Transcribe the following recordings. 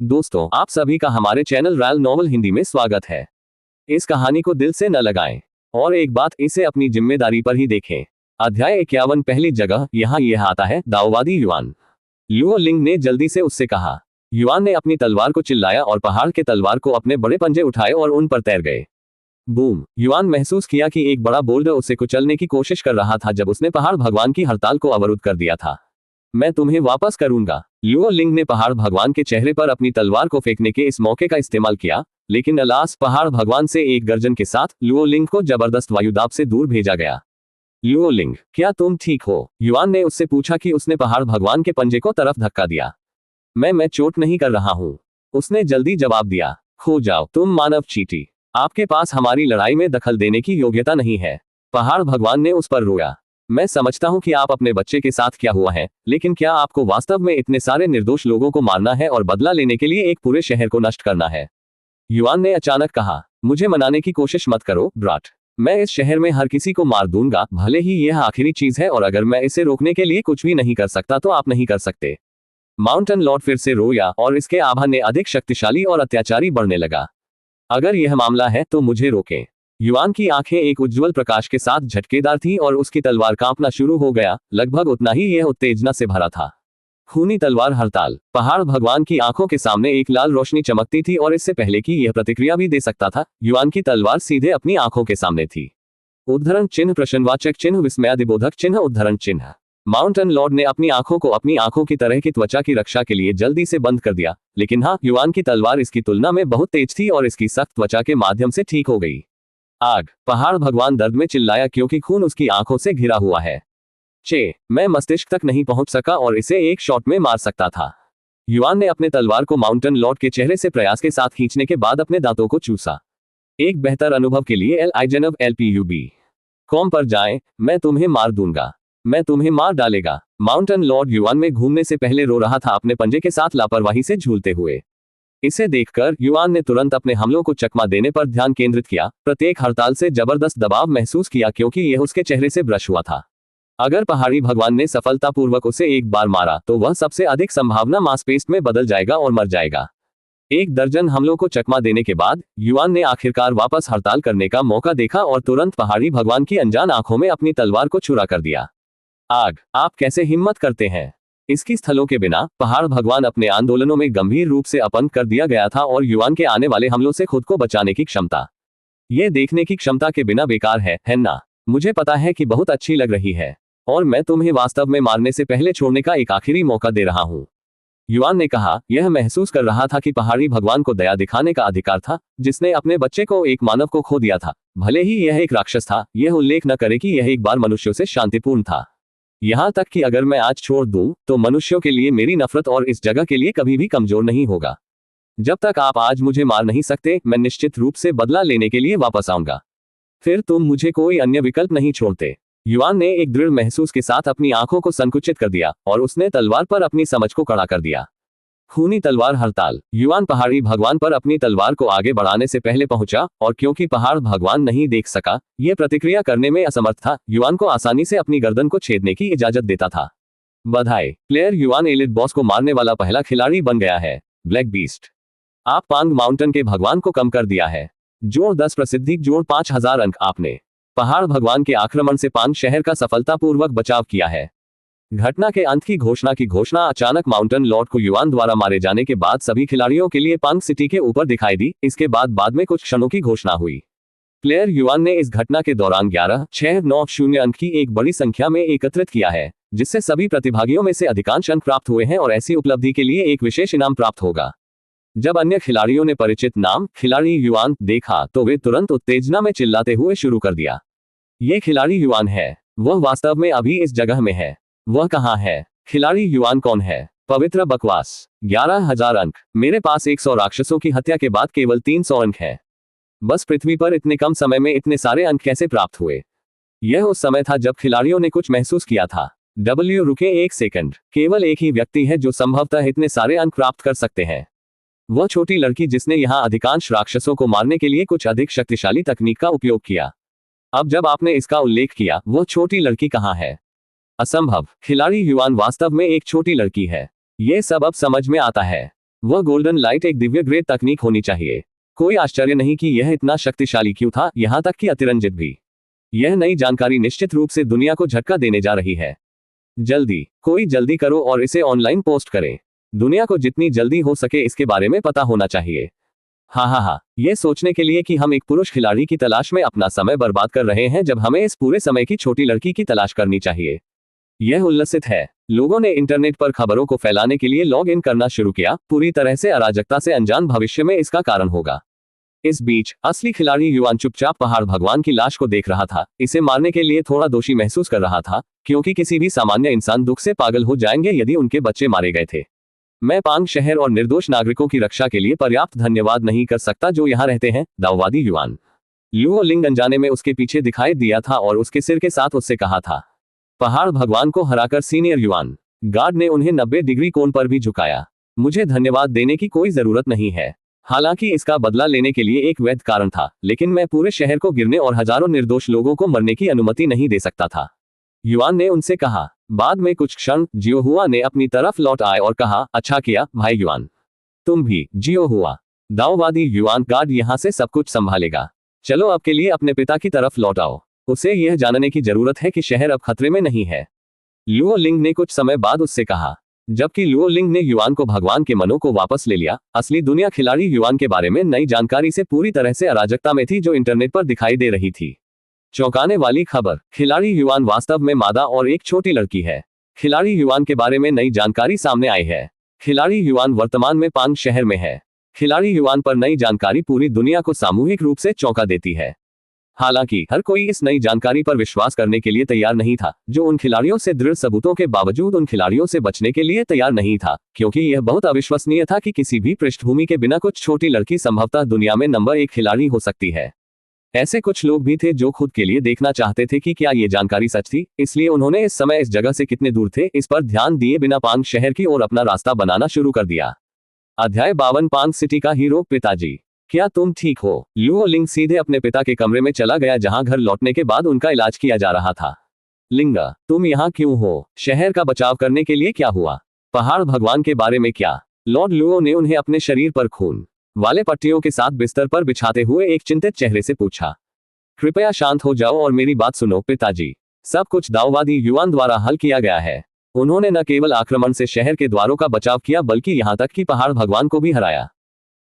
दोस्तों, आप सभी का हमारे चैनल रॉयल नॉवल हिंदी में स्वागत है। इस कहानी को दिल से न लगाएं और एक बात, इसे अपनी जिम्मेदारी पर ही देखें। अध्याय 51। पहली जगह। यहाँ यह आता है दाओवादी युआन। लुओ लिंग ने जल्दी से उससे कहा। युआन ने अपनी तलवार को चिल्लाया और पहाड़ के तलवार को अपने बड़े पंजे उठाए और उन पर तैर गए। बूम! युआन महसूस किया कि एक बड़ा बोल्डर उसे कुचलने की कोशिश कर रहा था जब उसने पहाड़ भगवान की हड़ताल को अवरुद्ध कर दिया था। मैं तुम्हें वापस करूंगा। लुओ लिंग ने पहाड़ भगवान के चेहरे पर अपनी तलवार को फेंकने के इस मौके का इस्तेमाल किया, लेकिन अलास पहाड़ भगवान से एक गर्जन के साथ लुओ लिंग को जबरदस्त वायुदाब से दूर भेजा गया। लुओ लिंग, क्या तुम ठीक हो? युआन ने उससे पूछा कि उसने पहाड़ भगवान के पंजे को तरफ धक्का दिया। मैं चोट नहीं कर रहा हूँ, उसने जल्दी जवाब दिया। खो जाओ तुम मानव चींटी, आपके पास हमारी लड़ाई में दखल देने की योग्यता नहीं है। पहाड़ भगवान ने उस पर रोया। मैं समझता हूं कि आप अपने बच्चे के साथ क्या हुआ है, लेकिन क्या आपको वास्तव में इतने सारे निर्दोष लोगों को मारना है और बदला लेने के लिए एक पूरे शहर को नष्ट करना है? युआन ने अचानक कहा। मुझे मनाने की कोशिश मत करो ब्राट, मैं इस शहर में हर किसी को मार दूंगा, भले ही यह आखिरी चीज है, और अगर मैं इसे रोकने के लिए कुछ भी नहीं कर सकता तो आप नहीं कर सकते। माउंटेन लॉर्ड फिर से रोया और इसके आभा ने अधिक शक्तिशाली और अत्याचारी बढ़ने लगा। अगर यह मामला है तो मुझे रोकें। युआन की आंखें एक उज्ज्वल प्रकाश के साथ झटकेदार थी और उसकी तलवार कांपना शुरू हो गया, लगभग उतना ही यह उत्तेजना से भरा था। खूनी तलवार हड़ताल। पहाड़ भगवान की आंखों के सामने एक लाल रोशनी चमकती थी और इससे पहले कि यह प्रतिक्रिया भी दे सकता था, युआन की तलवार सीधे अपनी आंखों के सामने थी। उद्धरण चिन्ह, प्रश्नवाचक चिन्ह, विस्मयादिबोधक चिन्ह, उद्धरण चिन्ह। माउंटेन लॉर्ड ने अपनी आंखों को अपनी आंखों की तरह की त्वचा की रक्षा के लिए जल्दी से बंद कर दिया, लेकिन हाँ, युआन की तलवार इसकी तुलना में बहुत तेज थी और इसकी सख्त त्वचा के माध्यम से ठीक हो गई। आग! पहाड़ भगवान दर्द में चिल्लाया क्योंकि खून उसकी आंखों से घिरा हुआ है। मैं मस्तिष्क तक नहीं पहुंच सका और इसे एक शॉट में मार सकता था। युआन ने अपने तलवार को माउंटेन लॉर्ड के चेहरे से प्रयास के साथ खींचने के बाद अपने दांतों को चूसा। एक बेहतर अनुभव के लिए LIGNOVLPUB.com पर जाएं, मैं तुम्हें मार दूंगा, मैं तुम्हें मार डालेगा। माउंटेन लॉर्ड युआन में घूमने से पहले रो रहा था, अपने पंजे के साथ लापरवाही से झूलते हुए। इसे देखकर युआन ने तुरंत अपने हमलों को चकमा देने पर ध्यान केंद्रित किया, प्रत्येक हड़ताल से जबरदस्त दबाव महसूस किया क्योंकि यह उसके चेहरे से ब्रश हुआ था। अगर पहाड़ी भगवान ने सफलतापूर्वक उसे एक बार मारा तो वह सबसे अधिक संभावना मांसपेशियों में बदल जाएगा और मर जाएगा। एक दर्जन हमलों को चकमा देने के बाद युआन ने आखिरकार वापस हड़ताल करने का मौका देखा और तुरंत पहाड़ी भगवान की अनजान आंखों में अपनी तलवार को छुरा कर दिया। आग! आप कैसे हिम्मत करते हैं? इसकी स्थलों के बिना पहाड़ भगवान अपने आंदोलनों में गंभीर रूप से अपंग कर दिया गया था और युआन के आने वाले हमलों से खुद को बचाने की क्षमता, यह देखने की क्षमता के बिना बेकार है ना? मुझे पता है कि बहुत अच्छी लग रही है और मैं तुम्हें वास्तव में मारने से पहले छोड़ने का एक आखिरी मौका दे रहा हूं। युआन ने कहा। यह महसूस कर रहा था कि पहाड़ी भगवान को दया दिखाने का अधिकार था, जिसने अपने बच्चे को, एक मानव को, खो दिया था। भले ही यह एक राक्षस था, यह उल्लेख न करे कि यह एक बार मनुष्यों से शांतिपूर्ण था। यहाँ तक कि अगर मैं आज छोड़ दूं, तो मनुष्यों के लिए मेरी नफरत और इस जगह के लिए कभी भी कमजोर नहीं होगा। जब तक आप आज मुझे मार नहीं सकते, मैं निश्चित रूप से बदला लेने के लिए वापस आऊंगा। फिर तुम मुझे कोई अन्य विकल्प नहीं छोड़ते। युआन ने एक दृढ़ महसूस के साथ अपनी आंखों को संकुचित कर दिया और उसने तलवार पर अपनी समझ को कड़ा कर दिया। खूनी तलवार हड़ताल। युआन पहाड़ी भगवान पर अपनी तलवार को आगे बढ़ाने से पहले पहुंचा और क्योंकि पहाड़ भगवान नहीं देख सका, यह प्रतिक्रिया करने में असमर्थ था, युआन को आसानी से अपनी गर्दन को छेदने की इजाजत देता था। बधाई! प्लेयर युआन एलिट बॉस को मारने वाला पहला खिलाड़ी बन गया है। ब्लैक बीस्ट, आप पांग माउंटेन के भगवान को कम कर दिया है। जोड़ 10 प्रसिद्धि, जोड़ 5000 अंक। आपने पहाड़ भगवान के आक्रमण से पांग शहर का सफलतापूर्वक बचाव किया है। घटना के अंत की घोषणा अचानक माउंटेन लॉर्ड को युआन द्वारा मारे जाने के बाद सभी खिलाड़ियों के लिए पांग सिटी के ऊपर दिखाई दी। इसके बाद में कुछ क्षणों की घोषणा हुई। प्लेयर युआन ने इस घटना के दौरान 11,690 अंक की एक बड़ी संख्या में एकत्रित किया है, जिससे सभी प्रतिभागियों में से अधिकांश अंक प्राप्त हुए हैं और ऐसी उपलब्धि के लिए एक विशेष इनाम प्राप्त होगा। जब अन्य खिलाड़ियों ने परिचित नाम खिलाड़ी युआन देखा तो वे तुरंत उत्तेजना में चिल्लाते हुए शुरू कर दिया। ये खिलाड़ी युआन है, वह वास्तव में अभी इस जगह में है, वह कहाँ है? खिलाड़ी युआन कौन है? पवित्र बकवास। 11,000 अंक। मेरे पास 100 राक्षसों की हत्या के बाद केवल 300 अंक है। बस पृथ्वी पर इतने कम समय में इतने सारे अंक कैसे प्राप्त हुए? यह उस समय था जब खिलाड़ियों ने कुछ महसूस किया था। रुके एक सेकंड। केवल एक ही व्यक्ति है जो संभवतः इतने सारे अंक प्राप्त कर सकते हैं। वह छोटी लड़की जिसने यहाँ अधिकांश राक्षसों को मारने के लिए कुछ अधिक शक्तिशाली तकनीक का उपयोग किया। अब जब आपने इसका उल्लेख किया, वह छोटी लड़की कहाँ है? असंभव। खिलाड़ी युआन वास्तव में एक छोटी लड़की है। ये सब अब समझ में आता है। वह गोल्डन लाइट एक दिव्य ग्रेड तकनीक होनी चाहिए। कोई आश्चर्य नहीं कि यह इतना शक्तिशाली क्यों था, यहाँ तक कि अतिरंजित भी। यह नई जानकारी निश्चित रूप से दुनिया को झटका देने जा रही है। जल्दी करो और इसे ऑनलाइन पोस्ट करें। दुनिया को जितनी जल्दी हो सके इसके बारे में पता होना चाहिए। हाँ, ये सोचने के लिए कि हम एक पुरुष खिलाड़ी की तलाश में अपना समय बर्बाद कर रहे हैं जब हमें इस पूरे समय की छोटी लड़की की तलाश करनी चाहिए। यह उल्लसित है। लोगों ने इंटरनेट पर खबरों को फैलाने के लिए लॉग इन करना शुरू किया, पूरी तरह से अराजकता से अनजान भविष्य में इसका कारण होगा। इस बीच असली खिलाड़ी युआन चुपचाप पहाड़ भगवान की लाश को देख रहा था, इसे मारने के लिए थोड़ा दोषी महसूस कर रहा था, क्योंकि किसी भी सामान्य इंसान दुख से पागल हो जाएंगे यदि उनके बच्चे मारे गए थे। मैं पांग शहर और निर्दोष नागरिकों की रक्षा के लिए पर्याप्त धन्यवाद नहीं कर सकता जो यहाँ रहते हैं, दाऊवादी युआन। लुओ लिंग अनजाने में उसके पीछे दिखाई दिया था और उसके सिर के साथ उससे कहा था। पहाड़ भगवान को हराकर सीनियर युआन गार्ड ने उन्हें 90 डिग्री कोण पर भी झुकाया। मुझे धन्यवाद देने की कोई जरूरत नहीं है। हालांकि इसका बदला लेने के लिए एक वैध कारण था, लेकिन मैं पूरे शहर को गिरने और हजारों निर्दोष लोगों को मरने की अनुमति नहीं दे सकता था, युआन ने उनसे कहा। बाद में कुछ क्षण जियोहुआ ने अपनी तरफ लौट आए और कहा, अच्छा किया भाई युआन। तुम भी जियोहुआ। दाऊवादी युआन गार्ड यहाँ से सब कुछ संभालेगा। चलो अब के लिए अपने पिता की तरफ लौट आओ। उसे यह जानने की जरूरत है कि शहर अब खतरे में नहीं है, लुओ लिंग ने कुछ समय बाद उससे कहा। जबकि लुओ लिंग ने युआन को भगवान के मनों को वापस ले लिया, असली दुनिया खिलाड़ी युआन के बारे में नई जानकारी से पूरी तरह से अराजकता में थी जो इंटरनेट पर दिखाई दे रही थी। चौंकाने वाली खबर, खिलाड़ी युआन वास्तव में मादा और एक छोटी लड़की है। खिलाड़ी युआन के बारे में नई जानकारी सामने आई है। खिलाड़ी युआन वर्तमान में पांग शहर में है। खिलाड़ी युआन पर नई जानकारी पूरी दुनिया को सामूहिक रूप से चौंका देती है। हालांकि हर कोई इस नई जानकारी पर विश्वास करने के लिए तैयार नहीं था, जो उन खिलाड़ियों से दृढ़ सबूतों के बावजूद उन खिलाड़ियों से बचने के लिए तैयार नहीं था, क्योंकि यह बहुत अविश्वसनीय था कि किसी भी पृष्ठभूमि के बिना कुछ छोटी लड़की संभवतः दुनिया में नंबर 1 खिलाड़ी हो सकती है। ऐसे कुछ लोग भी थे जो खुद के लिए देखना चाहते थे कि क्या ये जानकारी सच थी, इसलिए उन्होंने इस समय इस जगह से कितने दूर थे इस पर ध्यान दिए बिना पांग शहर की ओर अपना रास्ता बनाना शुरू कर दिया। अध्याय 52 पांग सिटी का हीरो। पिताजी, क्या तुम ठीक हो? लुओ लिंग सीधे अपने पिता के कमरे में चला गया जहां घर लौटने के बाद उनका इलाज किया जा रहा था। लिंगा, तुम यहाँ क्यों हो? शहर का बचाव करने के लिए क्या हुआ? पहाड़ भगवान के बारे में क्या? लॉर्ड लुओ ने उन्हें अपने शरीर पर खून वाले पट्टियों के साथ बिस्तर पर बिछाते हुए एक चिंतित चेहरे से पूछा। कृपया शांत हो जाओ और मेरी बात सुनो पिताजी। सब कुछ दाऊवादी युआन द्वारा हल किया गया है। उन्होंने न केवल आक्रमण से शहर के द्वारों का बचाव किया बल्कि यहाँ तक कि पहाड़ भगवान को भी हराया।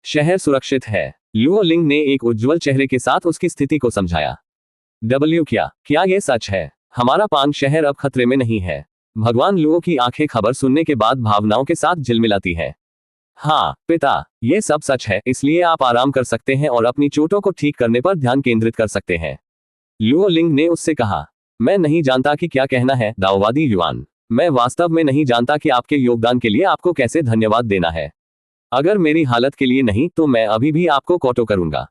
शहर सुरक्षित है। लुओ लिंग ने एक उज्जवल चेहरे के साथ उसकी स्थिति को समझाया। क्या ये सच है? हमारा पांग शहर अब खतरे में नहीं है। भगवान लुओ की आंखें खबर सुनने के बाद भावनाओं के साथ झिलमिलाती हैं। हाँ पिता, ये सब सच है, इसलिए आप आराम कर सकते हैं और अपनी चोटों को ठीक करने पर ध्यान केंद्रित कर सकते हैं, लुओ लिंग ने उससे कहा। मैं नहीं जानता कि क्या कहना है दाऊवादी युआन। मैं वास्तव में नहीं जानता कि आपके योगदान के लिए आपको कैसे धन्यवाद देना है। अगर मेरी हालत के लिए नहीं तो मैं अभी भी आपको कोटो करूंगा,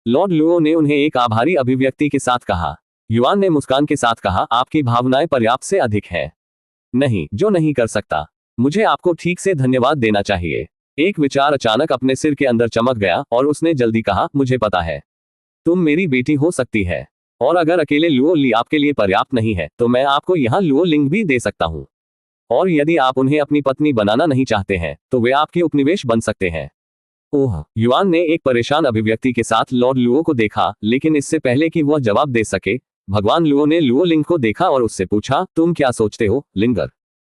लॉर्ड लुओ ने उन्हें एक आभारी अभिव्यक्ति के साथ कहा। युआन ने मुस्कान के साथ कहा, आपकी भावनाएं पर्याप्त से अधिक हैं। नहीं, जो नहीं कर सकता। मुझे आपको ठीक से धन्यवाद देना चाहिए। एक विचार अचानक अपने सिर के अंदर चमक गया और उसने जल्दी कहा, मुझे पता है, तुम मेरी बेटी हो सकती है, और अगर अकेले लुओ ली आपके लिए पर्याप्त नहीं है तो मैं आपको यहाँ लुओ लिंग भी दे सकता हूँ। और यदि आप उन्हें अपनी पत्नी बनाना नहीं चाहते हैं तो वे आपके उपनिवेश बन सकते हैं। ओह, युआन ने एक परेशान अभिव्यक्ति के साथ लॉर्ड लुओ को देखा, लेकिन इससे पहले कि वह जवाब दे सके, भगवान लुओ ने लुओ लिंग को देखा और उससे पूछा, तुम क्या सोचते हो लिंगर?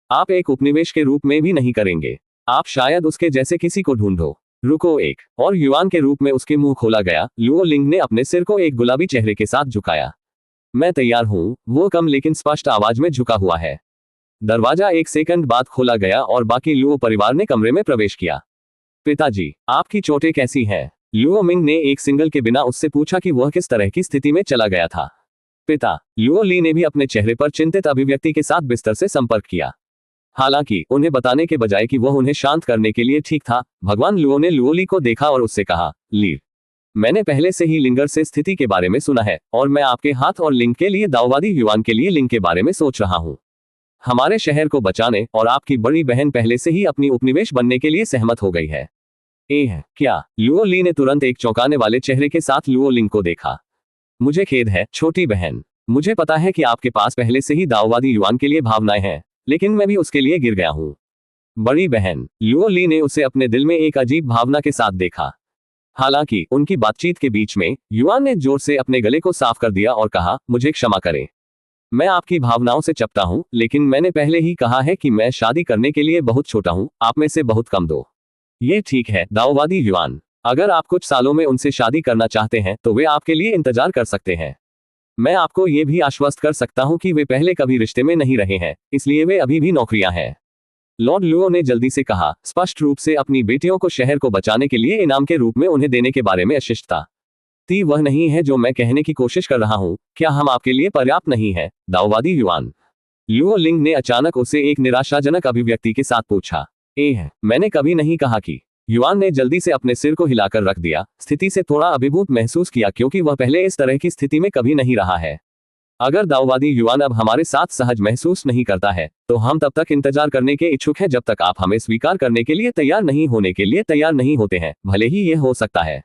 आप एक उपनिवेश के रूप में भी नहीं करेंगे। आप शायद उसके जैसे किसी को ढूंढो। रुको एक और युआन के रूप में उसके मुंह खोला गया। लुओ लिंग ने अपने सिर को एक गुलाबी चेहरे के साथ झुकाया। मैं तैयार हूं, वो कम लेकिन स्पष्ट आवाज में झुका हुआ है। दरवाजा एक सेकंड बाद खोला गया और बाकी लुओ परिवार ने कमरे में प्रवेश किया। पिताजी, आपकी चोटें कैसी हैं? लुओ मिंग ने एक सिंगल के बिना उससे पूछा कि वह किस तरह की स्थिति में चला गया था। पिता, लुओ ली ने भी अपने चेहरे पर चिंतित अभिव्यक्ति के साथ बिस्तर से संपर्क किया। हालांकि उन्हें बताने के बजाय कि वह उन्हें शांत करने के लिए ठीक था, भगवान लुओ ने लुओ ली को देखा और उससे कहा, ली, मैंने पहले से ही लिंगर से स्थिति के बारे में सुना है और मैं आपके हाथ और लिंग के लिए दाऊवादी युआन के लिए लिंग के बारे में सोच रहा हूँ। हमारे शहर को बचाने और आपकी बड़ी बहन पहले से ही अपनी उपनिवेश बनने के लिए सहमत हो गई है। क्या? लुओ ली ने तुरंत एक चौंकाने वाले चेहरे के साथ लुओ लिंग को देखा। मुझे खेद है छोटी बहन, मुझे पता है कि आपके पास पहले से ही दाऊवादी युआन के लिए भावनाएं हैं, लेकिन मैं भी उसके लिए गिर गया हूँ। बड़ी बहन लुओ ली ने उसे अपने दिल में एक अजीब भावना के साथ देखा। हालांकि उनकी बातचीत के बीच में युआन ने जोर से अपने गले को साफ कर दिया और कहा, मुझे क्षमा करें। मैं आपकी भावनाओं से चपटा हूं, लेकिन मैंने पहले ही कहा है कि मैं शादी करने के लिए बहुत छोटा हूं, आप में से बहुत कम दो। ये ठीक है दाओवादी युआन, अगर आप कुछ सालों में उनसे शादी करना चाहते हैं तो वे आपके लिए इंतजार कर सकते हैं। मैं आपको ये भी आश्वस्त कर सकता हूं कि वे पहले कभी रिश्ते में नहीं रहे हैं, इसलिए वे अभी भी नौकरियां हैं। लॉर्ड लुओ ने जल्दी से कहा, स्पष्ट रूप से अपनी बेटियों को शहर को बचाने के लिए इनाम के रूप में उन्हें देने के बारे में अशिष्टता ती वह नहीं है जो मैं कहने की कोशिश कर रहा हूं, क्या हम आपके लिए पर्याप्त नहीं है दाओवादी युआन? लुओ लिंग ने अचानक उसे एक निराशाजनक अभिव्यक्ति के साथ पूछा। मैंने कभी नहीं कहा कि। युआन ने जल्दी से अपने सिर को हिलाकर रख दिया, स्थिति से थोड़ा अभिभूत महसूस किया क्योंकि वह पहले इस तरह की स्थिति में कभी नहीं रहा है। अगर दाओवादी युआन अब हमारे साथ सहज महसूस नहीं करता है तो हम तब तक इंतजार करने के इच्छुक हैं जब तक आप हमें स्वीकार करने के लिए तैयार नहीं होने के लिए तैयार नहीं होते हैं, भले ही यह हो सकता है,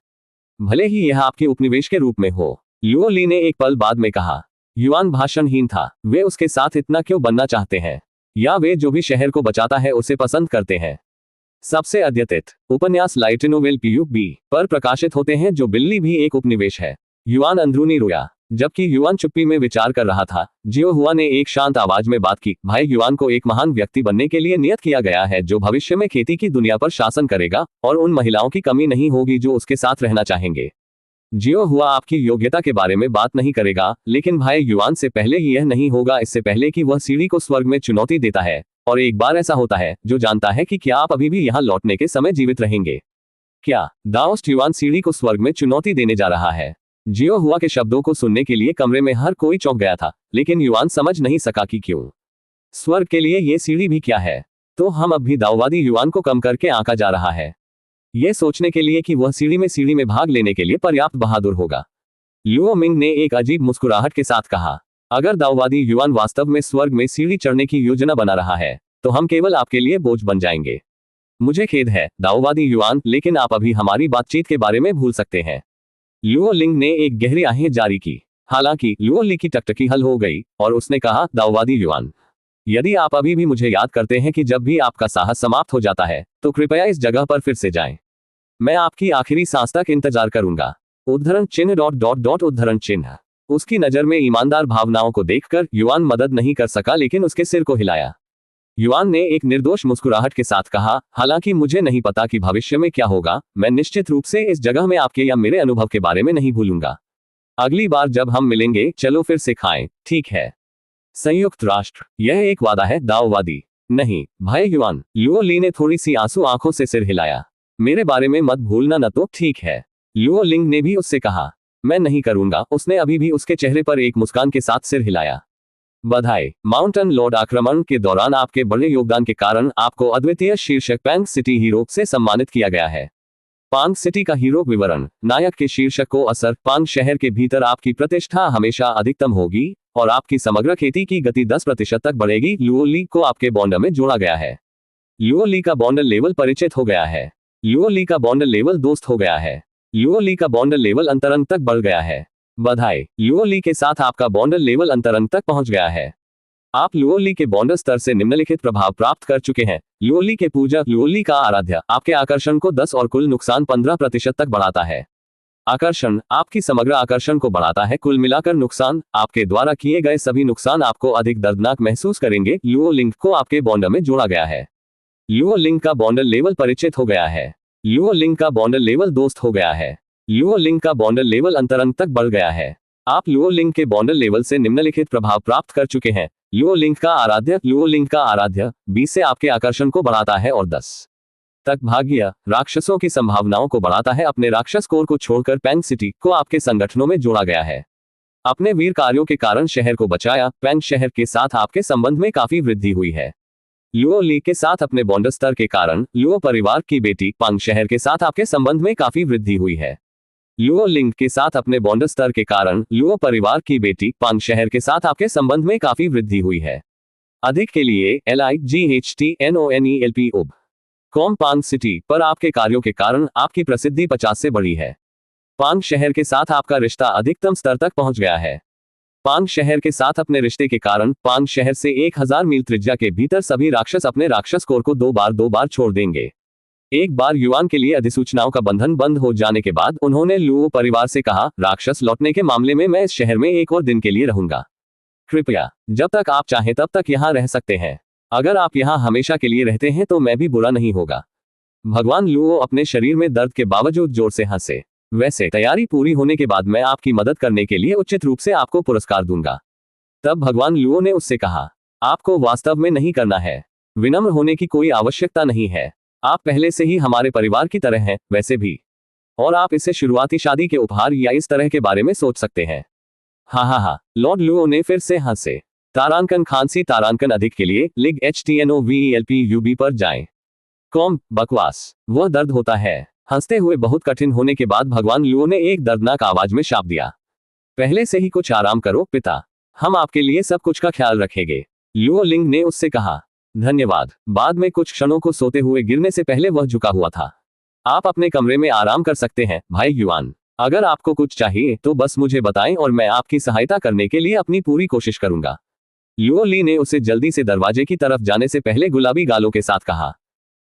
भले ही यह आपके उपनिवेश के रूप में हो। लुओ ली ने एक पल बाद में कहा। युआन भाषणहीन था। वे उसके साथ इतना क्यों बनना चाहते हैं? या वे जो भी शहर को बचाता है उसे पसंद करते हैं? सबसे अद्यतित उपन्यास लाइटिनोवेल पीयूबी पर प्रकाशित होते हैं जो बिल्ली भी एक उपनिवेश है। युआन अंदरूनी रोया। जबकि युआन चुप्पी में विचार कर रहा था, जियो हुआ ने एक शांत आवाज में बात की, भाई युआन को एक महान व्यक्ति बनने के लिए नियत किया गया है जो भविष्य में खेती की दुनिया पर शासन करेगा और उन महिलाओं की कमी नहीं होगी जो उसके साथ रहना चाहेंगे। जियो हुआ आपकी योग्यता के बारे में बात नहीं करेगा, लेकिन भाई युआन से पहले यह नहीं होगा, इससे पहले कि वह सीढ़ी को स्वर्ग में चुनौती देता है। और एक बार ऐसा होता है जो जानता है कि क्या आप अभी भी यहाँ लौटने के समय जीवित रहेंगे। क्या दाओस्ट युआन सीढ़ी को स्वर्ग में चुनौती देने जा रहा है? जियो हुआ के शब्दों को सुनने के लिए कमरे में हर कोई चौंक गया था, लेकिन युआन समझ नहीं सका कि क्यों। स्वर्ग के लिए ये सीढ़ी भी क्या है? तो हम अब भी दाओवादी युआन को कम करके आंका जा रहा है, यह सोचने के लिए कि वह सीढ़ी में भाग लेने के लिए पर्याप्त बहादुर होगा। लुओ मिंग ने एक अजीब मुस्कुराहट के साथ कहा, अगर दाओवादी युआन वास्तव में स्वर्ग में सीढ़ी चढ़ने की योजना बना रहा है तो हम केवल आपके लिए बोझ बन जाएंगे। मुझे खेद है दाओवादी युआन, लेकिन आप अभी हमारी बातचीत के बारे में भूल सकते हैं। लुओ लिंग ने एक गहरी आहें जारी की। हालांकि लुओ ली की टकटकी हल हो गई और उसने कहा, दाओवादी युआन, यदि आप अभी भी मुझे याद करते हैं कि जब भी आपका साहस समाप्त हो जाता है तो कृपया इस जगह पर फिर से जाएं। मैं आपकी आखिरी सांस तक इंतजार करूंगा। उद्धरण चिन्ह उद्धरण चिन्ह। उसकी नजर में ईमानदार भावनाओं को देखकर युआन मदद नहीं कर सका, लेकिन उसके सिर को हिलाया। युआन ने एक निर्दोष मुस्कुराहट के साथ कहा, हालांकि मुझे नहीं पता कि भविष्य में क्या होगा, मैं निश्चित रूप से इस जगह में आपके या मेरे अनुभव के बारे में नहीं भूलूंगा। अगली बार जब हम मिलेंगे चलो फिर से खाएं, ठीक है? संयुक्त राष्ट्र, यह एक वादा है दाओवादी। नहीं भाई युआन, लुओ ली ने थोड़ी सी आंसू आंखों से सिर हिलाया। मेरे बारे में मत भूलना न तो, ठीक है? लुओ लिंग ने भी उससे कहा। मैं नहीं करूंगा। उसने अभी भी उसके चेहरे पर एक मुस्कान के साथ सिर हिलाया। बधाई माउंटेन लॉर्ड, आक्रमण के दौरान आपके बड़े योगदान के कारण आपको अद्वितीय शीर्षक पैंग सिटी हीरो से सम्मानित किया गया है। पांग सिटी का हीरो विवरण। नायक के शीर्षक को असर। पांग शहर के भीतर आपकी प्रतिष्ठा हमेशा अधिकतम होगी और आपकी समग्र खेती की गति 10% तक बढ़ेगी। लुओ ली को आपके बॉन्डर में जोड़ा गया है। लुओ ली का बॉन्डर लेवल परिचित हो गया है। लुओ ली का बॉन्डर लेवल दोस्त हो गया है। लुओ ली का बॉन्डर लेवल अंतरंग तक बढ़ गया है। बधाई, लुओ ली के साथ आपका बॉन्डर लेवल अंतरंग तक पहुंच गया है। आप लुओ ली के बॉन्डर स्तर से निम्नलिखित प्रभाव प्राप्त कर चुके हैं। लुओ ली के पूजक, लुओ ली का आराध्य आपके आकर्षण को 10 और कुल नुकसान 15% तक बढ़ाता है। आकर्षण आपकी समग्र आकर्षण को बढ़ाता है। कुल मिलाकर नुकसान, आपके द्वारा किए गए सभी नुकसान आपको अधिक दर्दनाक महसूस करेंगे। लुओ लिंग को आपके बॉन्डर में जोड़ा गया है। लुओ लिंग का बॉन्डर लेवल परिचित हो गया है। लुओ लिंग का बॉन्डर लेवल दोस्त हो गया है। लुओ लिंग का बॉन्डर लेवल अंतरंग तक बढ़ गया है। आप लुओ लिंग के बॉन्डर लेवल से निम्नलिखित प्रभाव प्राप्त कर चुके हैं। लुओ लिंग का आराध्य, लुओ लिंग का आराध्य 20 से आपके आकर्षण को बढ़ाता है और 10 तक भाग्य राक्षसों की संभावनाओं को बढ़ाता है। अपने राक्षस कोर को छोड़कर पैंग सिटी को आपके संगठनों में जोड़ा गया है। अपने वीर कार्यों के कारण शहर को बचाया। पैंग शहर के साथ आपके संबंध में काफी वृद्धि हुई है। लुओ ली के साथ अपने बॉन्डर स्तर के कारण लुओ परिवार की बेटी पांग शहर के साथ आपके संबंध में काफी वृद्धि हुई है। लुओ लिंग के साथ अपने बॉन्डर स्तर के कारण लुओ परिवार की बेटी पांग शहर के साथ आपके संबंध में काफी वृद्धि हुई है। अधिक के लिए LIGHTNONELP कॉम पांग सिटी पर आपके कार्यों के कारण आपकी प्रसिद्धि 50 से बढ़ी है। पांग शहर के साथ आपका रिश्ता अधिकतम स्तर तक पहुंच गया है। पांग शहर के साथ अपने रिश्ते के कारण पांग शहर से 1000 मील त्रिज्या के भीतर सभी राक्षस अपने राक्षस कोर को दो बार छोड़ देंगे। एक बार युआन के लिए अधिसूचनाओं का बंधन बंद हो जाने के बाद उन्होंने लुओ परिवार से कहा, राक्षस लौटने के मामले में मैं इस शहर में एक और दिन के लिए रहूंगा। कृपया जब तक आप चाहें तब तक यहाँ रह सकते हैं। अगर आप यहाँ हमेशा के लिए रहते हैं तो मैं भी बुरा नहीं होगा। भगवान लुओ अपने शरीर में दर्द के बावजूद जोर से हंसे। वैसे तैयारी पूरी होने के बाद मैं आपकी मदद करने के लिए उचित रूप से आपको पुरस्कार दूंगा। तब भगवान लुओ ने उससे कहा, आपको वास्तव में नहीं करना है। विनम्र होने की कोई आवश्यकता नहीं है। आप पहले से ही हमारे परिवार की तरह हैं, वैसे भी। और आप इसे शुरुआती शादी के उपहार या इस तरह के बारे में सोच सकते हैं। हाँ, लॉर्ड लुओ ने फिर से हंसे। तारांकन खांसी तारांकन अधिक के लिए लिग HTNOVELPUB पर जाएं। कॉम बकवास, वह दर्द होता है। हंसते हुए बहुत कठिन होने के बाद भगवान लुओ ने एक दर्दनाक आवाज में शाप दिया, पहले से ही कुछ आराम करो पिता, हम आपके लिए सब कुछ का ख्याल रखेंगे। लुओ लिंग ने उससे कहा, धन्यवाद। बाद में कुछ क्षणों को सोते हुए गिरने से पहले वह झुका हुआ था। आप अपने कमरे में आराम कर सकते हैं भाई युआन। अगर आपको कुछ चाहिए तो बस मुझे बताएं और मैं आपकी सहायता करने के लिए अपनी पूरी कोशिश करूंगा। लुओ ली ने उसे जल्दी से दरवाजे की तरफ जाने से पहले गुलाबी गालों के साथ कहा।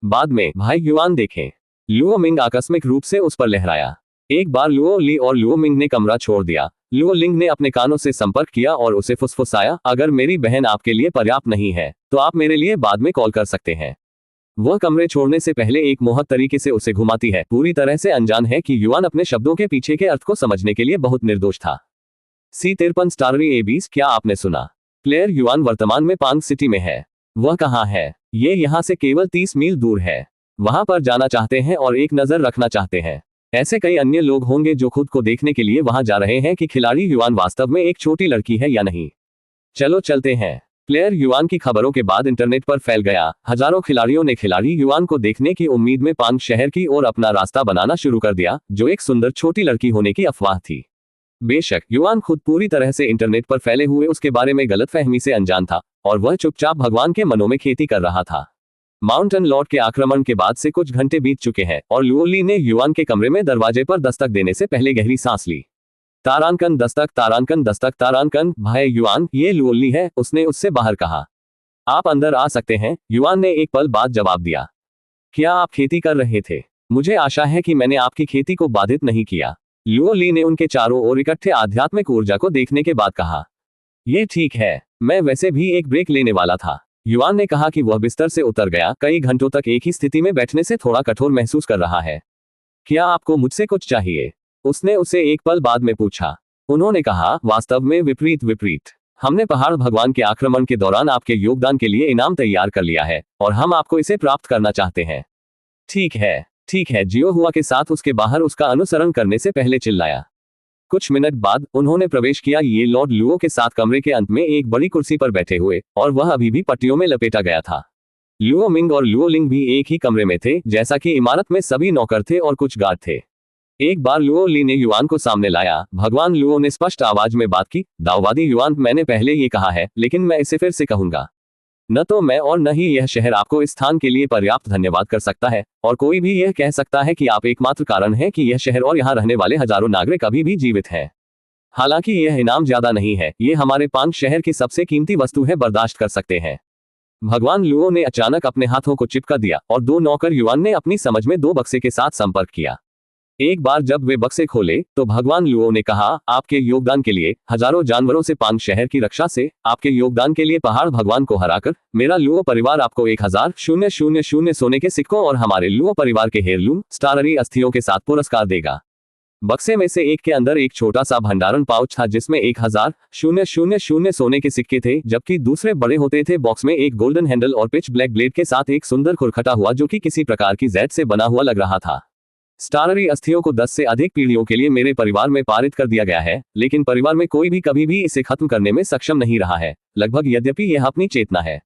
बाद में भाई युआन देखें। लुओ मिंग आकस्मिक रूप से उस पर लहराया। एक बार लुओ ली और लुओ मिंग ने कमरा छोड़ दिया। लुओ लिंग ने अपने कानों से संपर्क किया और उसे फुसफुसाया, अगर मेरी बहन आपके लिए पर्याप्त नहीं है तो आप मेरे लिए बाद में कॉल कर सकते हैं। वह कमरे छोड़ने से पहले एक मोहक तरीके से उसे घुमाती है, पूरी तरह से अनजान है कि युआन अपने शब्दों के पीछे के अर्थ को समझने के लिए बहुत निर्दोष था। C53 स्टाररी A20, क्या आपने सुना? प्लेयर युआन वर्तमान में पांग सिटी में है। वह कहाँ है? ये यहाँ से केवल 30 मील दूर है। वहां पर जाना चाहते हैं और एक नजर रखना चाहते हैं। ऐसे कई अन्य लोग होंगे जो खुद को देखने के लिए वहां जा रहे हैं कि खिलाड़ी युआन वास्तव में एक छोटी लड़की है या नहीं। चलो चलते हैं। प्लेयर युआन की खबरों के बाद इंटरनेट पर फैल गया। हजारों खिलाड़ियों ने खिलाड़ी युआन को देखने की उम्मीद में पांग शहर की ओर अपना रास्ता बनाना शुरू कर दिया, जो एक सुंदर छोटी लड़की होने की अफवाह थी। बेशक युआन खुद पूरी तरह से इंटरनेट पर फैले हुए उसके बारे में गलतफहमी से अनजान था और वह चुपचाप भगवान के मनों में खेती कर रहा था। माउंटेन लॉर्ड के आक्रमण के बाद से कुछ घंटे बीत चुके हैं और लुओ ली ने युआन के कमरे में दरवाजे पर दस्तक देने से पहले गहरी सांस ली। तारांकन दस्तक, तारांकन दस्तक, तारांकन। भाई युआन, ये लुओ ली है, उसने उससे बाहर कहा। आप अंदर आ सकते हैं, युआन ने एक पल बाद जवाब दिया। क्या आप खेती कर रहे थे? मुझे आशा है कि मैंने आपकी खेती को बाधित नहीं किया। लुओ ली ने उनके चारों ओर इकट्ठे आध्यात्मिक ऊर्जा को देखने के बाद कहा। ये ठीक है, मैं वैसे भी एक ब्रेक लेने वाला था। युआन ने कहा कि वह बिस्तर से उतर गया। कई घंटों तक एक ही स्थिति में बैठने से थोड़ा कठोर महसूस कर रहा है। क्या आपको मुझसे कुछ चाहिए? उसने उसे एक पल बाद में पूछा। उन्होंने कहा, वास्तव में विपरीत। हमने पहाड़ भगवान के आक्रमण के दौरान आपके योगदान के लिए इनाम तैयार कर लिया है और हम आपको इसे प्राप्त करना चाहते हैं। ठीक है, जियो हुआ के साथ उसके बाहर उसका अनुसरण करने से पहले चिल्लाया। कुछ मिनट बाद उन्होंने प्रवेश किया, ये लॉर्ड लुओ के साथ कमरे के अंत में एक बड़ी कुर्सी पर बैठे हुए, और वह अभी भी पट्टियों में लपेटा गया था। लुओ मिंग और लुओ लिंग भी एक ही कमरे में थे, जैसा कि इमारत में सभी नौकर थे और कुछ गार्ड थे। एक बार लुओ ली ने युआन को सामने लाया। भगवान लुओ ने स्पष्ट आवाज में बात की, दाऊवादी युआन, मैंने पहले ये कहा है, लेकिन मैं इसे फिर से कहूंगा। न तो मैं और न ही यह शहर आपको इस स्थान के लिए पर्याप्त धन्यवाद कर सकता है, और कोई भी यह कह सकता है कि आप एकमात्र कारण हैं कि यह शहर और यहाँ रहने वाले हजारों नागरिक अभी भी जीवित हैं। हालांकि यह इनाम ज्यादा नहीं है, ये हमारे पांग शहर की सबसे कीमती वस्तु है, बर्दाश्त कर सकते हैं। भगवान लुओ ने अचानक अपने हाथों को चिपका दिया और दो नौकर युआन ने अपनी समझ में दो बक्से के साथ संपर्क किया। एक बार जब वे बक्से खोले तो भगवान लुओ ने कहा, आपके योगदान के लिए, हजारों जानवरों से पांग शहर की रक्षा से, आपके योगदान के लिए पहाड़ भगवान को हराकर, मेरा लुओ परिवार आपको 1000 सोने के सिक्कों और हमारे लुओ परिवार के हेयरलूम स्टाररी अस्थियों के साथ पुरस्कार देगा। बक्से में से एक के अंदर एक छोटा सा भंडारण पाउच था जिसमें 1000 सोने के सिक्के थे, जबकि दूसरे बड़े होते थे बॉक्स में एक गोल्डन हैंडल और पिच ब्लैक ब्लेड के साथ एक सुंदर खुरखटा हुआ जो कि किसी प्रकार की जेड से बना हुआ लग रहा था। स्टाररी अस्थियों को 10 से अधिक पीढ़ियों के लिए मेरे परिवार में पारित कर दिया गया है, लेकिन परिवार में कोई भी कभी भी इसे खत्म करने में सक्षम नहीं रहा है, लगभग, यद्यपि यह अपनी चेतना है।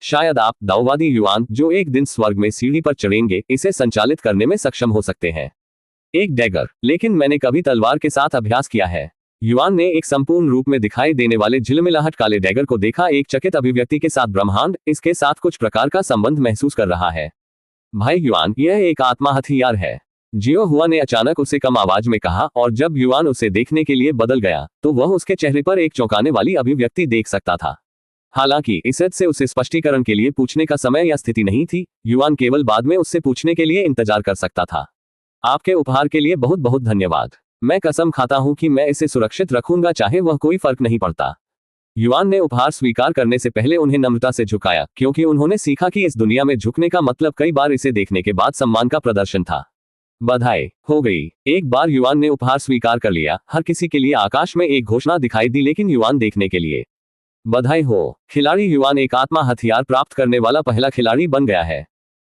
शायद आप, दाऊवादी युआन, जो एक दिन स्वर्ग में सीढ़ी पर चढ़ेंगे, इसे संचालित करने में सक्षम हो सकते हैं। एक डैगर, लेकिन मैंने कभी तलवार के साथ अभ्यास किया है। युआन ने एक संपूर्ण रूप में दिखाई देने वाले झिलमिलाहट काले डैगर को देखा, एक चकित अभिव्यक्ति के साथ ब्रह्मांड इसके साथ कुछ प्रकार का संबंध महसूस कर रहा है। भाई युआन, यह एक आत्मा हथियार है। जियो हुआ ने अचानक उसे कम आवाज में कहा, और जब युआन उसे देखने के लिए बदल गया तो वह उसके चेहरे पर एक चौंकाने वाली अभिव्यक्ति देख सकता था। हालांकि इस हद से उसे स्पष्टीकरण के लिए पूछने का समय या स्थिति नहीं थी, युआन केवल बाद में उससे पूछने के लिए इंतजार कर सकता था। आपके उपहार के लिए बहुत बहुत धन्यवाद। मैं कसम खाता हूं कि मैं इसे सुरक्षित रखूंगा, चाहे वह कोई फर्क नहीं पड़ता। युआन ने उपहार स्वीकार करने से पहले उन्हें नम्रता से झुकाया, क्योंकि उन्होंने सीखा कि इस दुनिया में झुकने का मतलब कई बार इसे देखने के बाद सम्मान का प्रदर्शन था। बधाई हो गई। एक बार युआन ने उपहार स्वीकार कर लिया। हर किसी के लिए आकाश में एक घोषणा दिखाई दी, लेकिन युआन देखने के लिए। बधाई हो, खिलाड़ी युआन एक आत्मा हथियार प्राप्त करने वाला पहला खिलाड़ी बन गया है।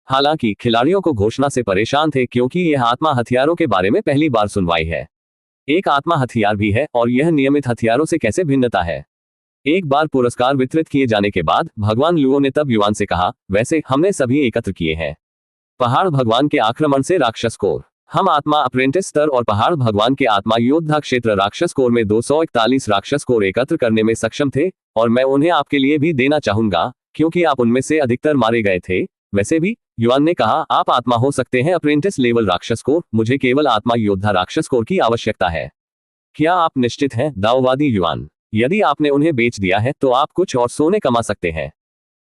हालांकि खिलाड़ियों को घोषणा से परेशान थे, क्योंकि यह आत्मा हथियारों के बारे में पहली बार सुनवाई है। एक आत्मा हथियार भी है, और यह नियमित हथियारों से कैसे भिन्नता है। एक बार पुरस्कार वितरित किए जाने के बाद भगवान लुओ ने तब युआन से कहा, वैसे हमने सभी एकत्र किए हैं पहाड़ भगवान के आक्रमण से राक्षस कोर। हम आत्मा अप्रेंटिस स्तर और पहाड़ भगवान के आत्मा योद्धा क्षेत्र राक्षस कोर में 241 राक्षस कोर एकत्र करने में सक्षम थे, और मैं उन्हें आपके लिए भी देना चाहूंगा, क्योंकि आप उनमें से अधिकतर मारे गए थे। वैसे भी, युआन ने कहा, आप आत्मा हो सकते हैं अप्रेंटिस लेवल राक्षस कोर, मुझे केवल आत्मा योद्धा राक्षस कोर की आवश्यकता है। क्या आप निश्चित हैं, दाओवादी युआन? यदि आपने उन्हें बेच दिया है तो आप कुछ और सोने कमा सकते हैं।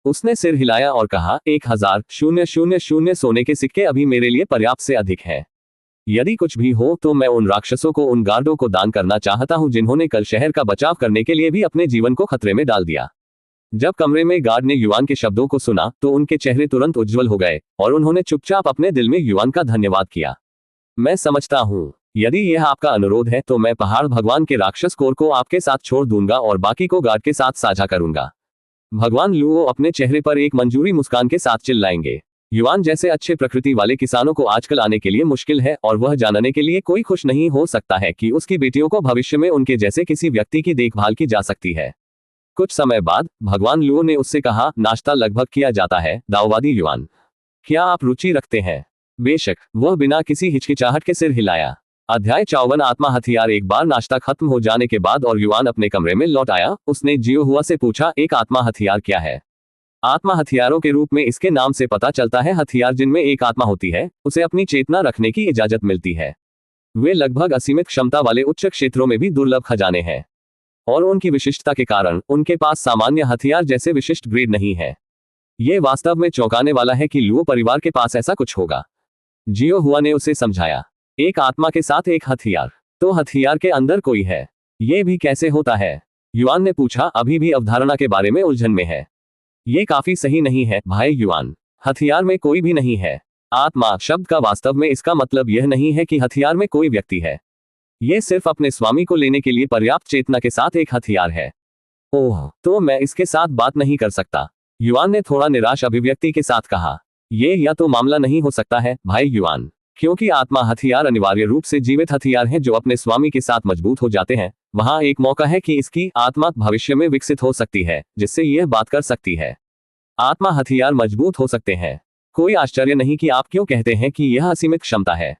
उसने सिर हिलाया और कहा, 1000 सोने के सिक्के अभी मेरे लिए पर्याप्त से अधिक है। यदि कुछ भी हो तो मैं उन राक्षसों को, उन गार्डों को दान करना चाहता हूं जिन्होंने कल शहर का बचाव करने के लिए भी अपने जीवन को खतरे में डाल दिया। जब कमरे में गार्ड ने युआन के शब्दों को सुना तो उनके चेहरे तुरंत उज्जवल हो गए, और उन्होंने चुपचाप अपने दिल में युआन का धन्यवाद किया। मैं समझता हूं, यदि यह आपका अनुरोध है तो मैं पहाड़ भगवान के राक्षस कोर को आपके साथ छोड़ दूंगा और बाकी को गार्ड के साथ साझा करूंगा। भगवान लुओ अपने चेहरे पर एक मंजूरी मुस्कान के साथ चिल्लाएंगे। युआन जैसे अच्छे प्रकृति वाले किसानों को आजकल आने के लिए मुश्किल है, और वह जानने के लिए कोई खुश नहीं हो सकता है कि उसकी बेटियों को भविष्य में उनके जैसे किसी व्यक्ति की देखभाल की जा सकती है। कुछ समय बाद भगवान लुओ ने उससे कहा, नाश्ता लगभग किया जाता है, दाओवादी युआन। क्या आप रुचि रखते हैं? बेशक, वह बिना किसी हिचकिचाहट के सिर हिलाया। अध्याय 54 आत्मा हथियार। एक बार नाश्ता खत्म हो जाने के बाद और युआन अपने कमरे में लौट आया, उसने जियो हुआ से पूछा, एक आत्मा हथियार क्या है? आत्मा हथियारों के रूप में इसके नाम से पता चलता है, हथियार जिनमें एक आत्मा होती है, उसे अपनी चेतना रखने की इजाजत मिलती है। वे लगभग असीमित क्षमता वाले उच्च क्षेत्रों में भी दुर्लभ खजाने हैं, और उनकी विशिष्टता के कारण उनके पास सामान्य हथियार जैसे विशिष्ट ग्रेड नहीं है। ये वास्तव में चौंकाने वाला है कि लुओ परिवार के पास ऐसा कुछ होगा। जियो हुआ ने उसे समझाया, एक आत्मा के साथ एक हथियार, तो हथियार के अंदर कोई है। ये भी कैसे होता है? युआन ने पूछा, अभी भी अवधारणा के बारे में उलझन में है। ये काफी सही नहीं है भाई युआन, हथियार में कोई भी नहीं है। आत्मा शब्द का वास्तव में इसका मतलब यह नहीं है कि हथियार में कोई व्यक्ति है। ये सिर्फ अपने स्वामी को लेने के लिए पर्याप्त चेतना के साथ एक हथियार है। ओह, तो मैं इसके साथ बात नहीं कर सकता, युआन ने थोड़ा निराश अभिव्यक्ति के साथ कहा। ये या तो मामला नहीं हो सकता है भाई युआन, क्योंकि आत्मा हथियार अनिवार्य रूप से जीवित हथियार हैं जो अपने स्वामी के साथ मजबूत हो जाते हैं। वहां एक मौका है कि इसकी आत्मा भविष्य में विकसित हो सकती है, जिससे यह बात कर सकती है। आत्मा हथियार मजबूत हो सकते हैं। कोई आश्चर्य नहीं कि आप क्यों कहते हैं कि यह असीमित क्षमता है,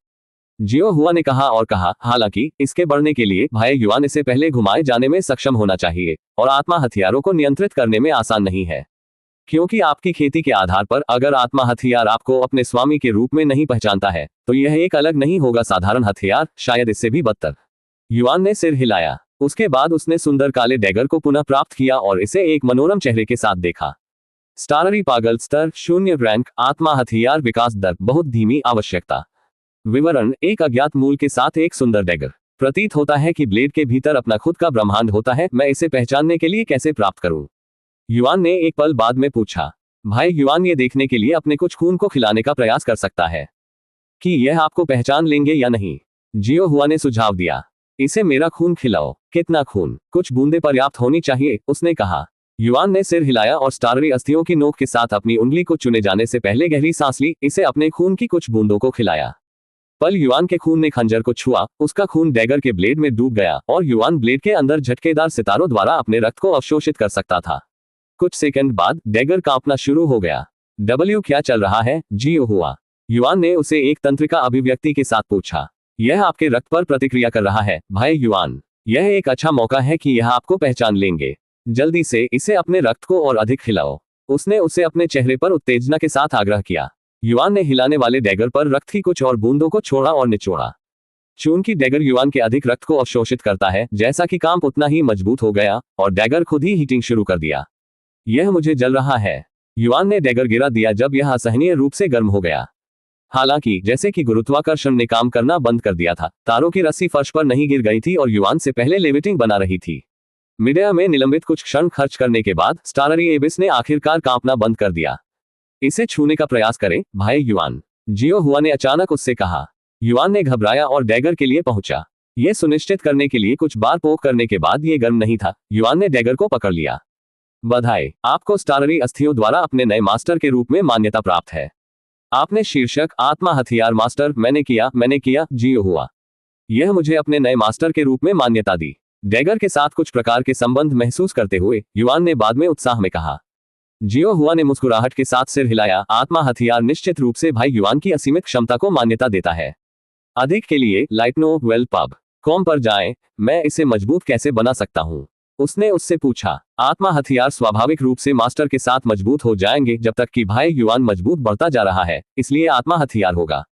जियो हुआ ने कहा, और कहा, हालांकि इसके बढ़ने के लिए भाई युआन इसे पहले घुमाए जाने में सक्षम होना चाहिए, और आत्मा हथियारों को नियंत्रित करने में आसान नहीं है, क्योंकि आपकी खेती के आधार पर अगर आत्मा हथियार आपको अपने स्वामी के रूप में नहीं पहचानता है तो यह एक अलग नहीं होगा साधारण हथियार, शायद इससे भी बदतर। युआन ने सिर हिलाया। उसके बाद उसने सुंदर काले डैगर को पुनः प्राप्त किया और इसे एक मनोरम चेहरे के साथ देखा। स्टाररी पागल स्तर 0 रैंक, आत्मा हथियार विकास दर बहुत धीमी, आवश्यकता विवरण, एक अज्ञात मूल के साथ एक सुंदर डैगर। प्रतीत होता है कि ब्लेड के भीतर अपना खुद का ब्रह्मांड होता है। मैं इसे पहचानने के लिए कैसे प्राप्त करूं? युआन ने एक पल बाद में पूछा। भाई युआन ये देखने के लिए अपने कुछ खून को खिलाने का प्रयास कर सकता है कि यह आपको पहचान लेंगे या नहीं। जियो हुआ ने सुझाव दिया, इसे मेरा खून खिलाओ। कितना खून? कुछ बूंदे पर्याप्त होनी चाहिए, उसने कहा। युआन ने सिर हिलाया और स्टाररी अस्थियों की नोक के साथ अपनी उंगली को चुने जाने से पहले गहरी सांस ली, इसे अपने खून की कुछ बूंदों को खिलाया। पल युआन के खून ने खंजर को छुआ, उसका खून डैगर के ब्लेड में डूब गया और युआन ब्लेड के अंदर झटकेदार सितारों द्वारा अपने रक्त को अवशोषित कर सकता था। कुछ सेकंड बाद डैगर कांपना शुरू हो गया। डब्ल्यू क्या चल रहा है? जियो हुआ। युआन ने उसे एक तंत्रिका अभिव्यक्ति के साथ पूछा। यह आपके रक्त पर प्रतिक्रिया कर रहा है भाई युआन। यह एक अच्छा मौका है कि यह आपको पहचान लेंगे। जल्दी से इसे अपने रक्त को और अधिक खिलाओ। उसने उसे अपने चेहरे पर उत्तेजना के साथ आग्रह किया। युआन ने हिलाने वाले डैगर पर रक्त की कुछ और बूंदों को छोड़ा और निचोड़ा। चूंकि डैगर युआन के अधिक रक्त को अवशोषित करता है, जैसा कि काम उतना ही मजबूत हो गया और डैगर खुद ही हीटिंग शुरू कर दिया। यह मुझे जल रहा है। युआन ने डैगर गिरा दिया जब यह असहनीय रूप से गर्म हो गया। हालांकि जैसे कि गुरुत्वाकर्षण ने काम करना बंद कर दिया था, तारों की रस्सी फर्श पर नहीं गिर गई थी और युआन से पहले लेविटिंग बना रही थी। मीडिया में निलंबित कुछ क्षण खर्च करने के बाद स्टाररी एबिस ने आखिरकार कांपना बंद कर दिया। इसे छूने का प्रयास करें, भाई युआन, जियो हुआ ने अचानक उससे कहा। युआन ने घबराया और डैगर के लिए पहुंचा। यह सुनिश्चित करने के लिए कुछ बार पोक करने के बाद यह गर्म नहीं था। युआन ने डैगर को पकड़ लिया। बधाई, आपको स्टाररी अस्थियों द्वारा अपने नए मास्टर के रूप में मान्यता प्राप्त है। आपने शीर्षक आत्मा हथियार मास्टर मैंने किया, जियो हुआ। यह मुझे अपने नए मास्टर के रूप में मान्यता दी। डैगर के साथ कुछ प्रकार के संबंध महसूस करते हुए युआन ने बाद में उत्साह में कहा। जियो हुआ ने मुस्कुराहट के साथ सिर हिलाया। आत्मा हथियार निश्चित रूप से भाई युआन की असीमित क्षमता को मान्यता देता है। अधिक के लिए lightnovel.pub.com पर जाएं। मैं इसे मजबूत कैसे बना सकता हूं? उसने उससे पूछा। आत्मा हथियार स्वाभाविक रूप से मास्टर के साथ मजबूत हो जाएंगे जब तक कि भाई युआन मजबूत बढ़ता जा रहा है, इसलिए आत्मा हथियार होगा।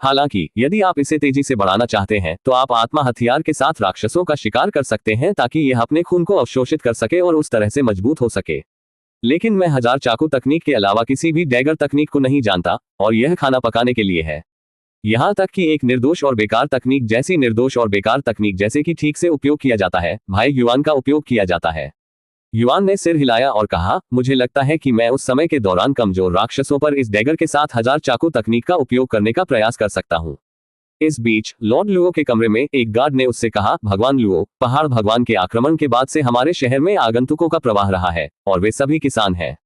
हालांकि यदि आप इसे तेजी से बढ़ाना चाहते हैं तो आप आत्मा हथियार के साथ राक्षसों का शिकार कर सकते हैं ताकि यह अपने खून को अवशोषित कर सके और उस तरह से मजबूत हो सके। लेकिन मैं हजार चाकू तकनीक के अलावा किसी भी डैगर तकनीक को नहीं जानता, और यह खाना पकाने के लिए है। यहां तक कि एक निर्दोष और बेकार तकनीक जैसे कि ठीक से उपयोग किया जाता है, भाई युआन का उपयोग किया जाता है। युआन ने सिर हिलाया और कहा, मुझे लगता है कि मैं उस समय के दौरान कमजोर राक्षसों पर इस डैगर के साथ हजार चाकू तकनीक का उपयोग करने का प्रयास कर सकता हूं। इस बीच लॉर्ड लुओ के कमरे में एक गार्ड ने उससे कहा, भगवान लुओ, पहाड़ भगवान के आक्रमण के बाद से हमारे शहर में आगंतुकों का प्रवाह रहा है और वे सभी किसान हैं।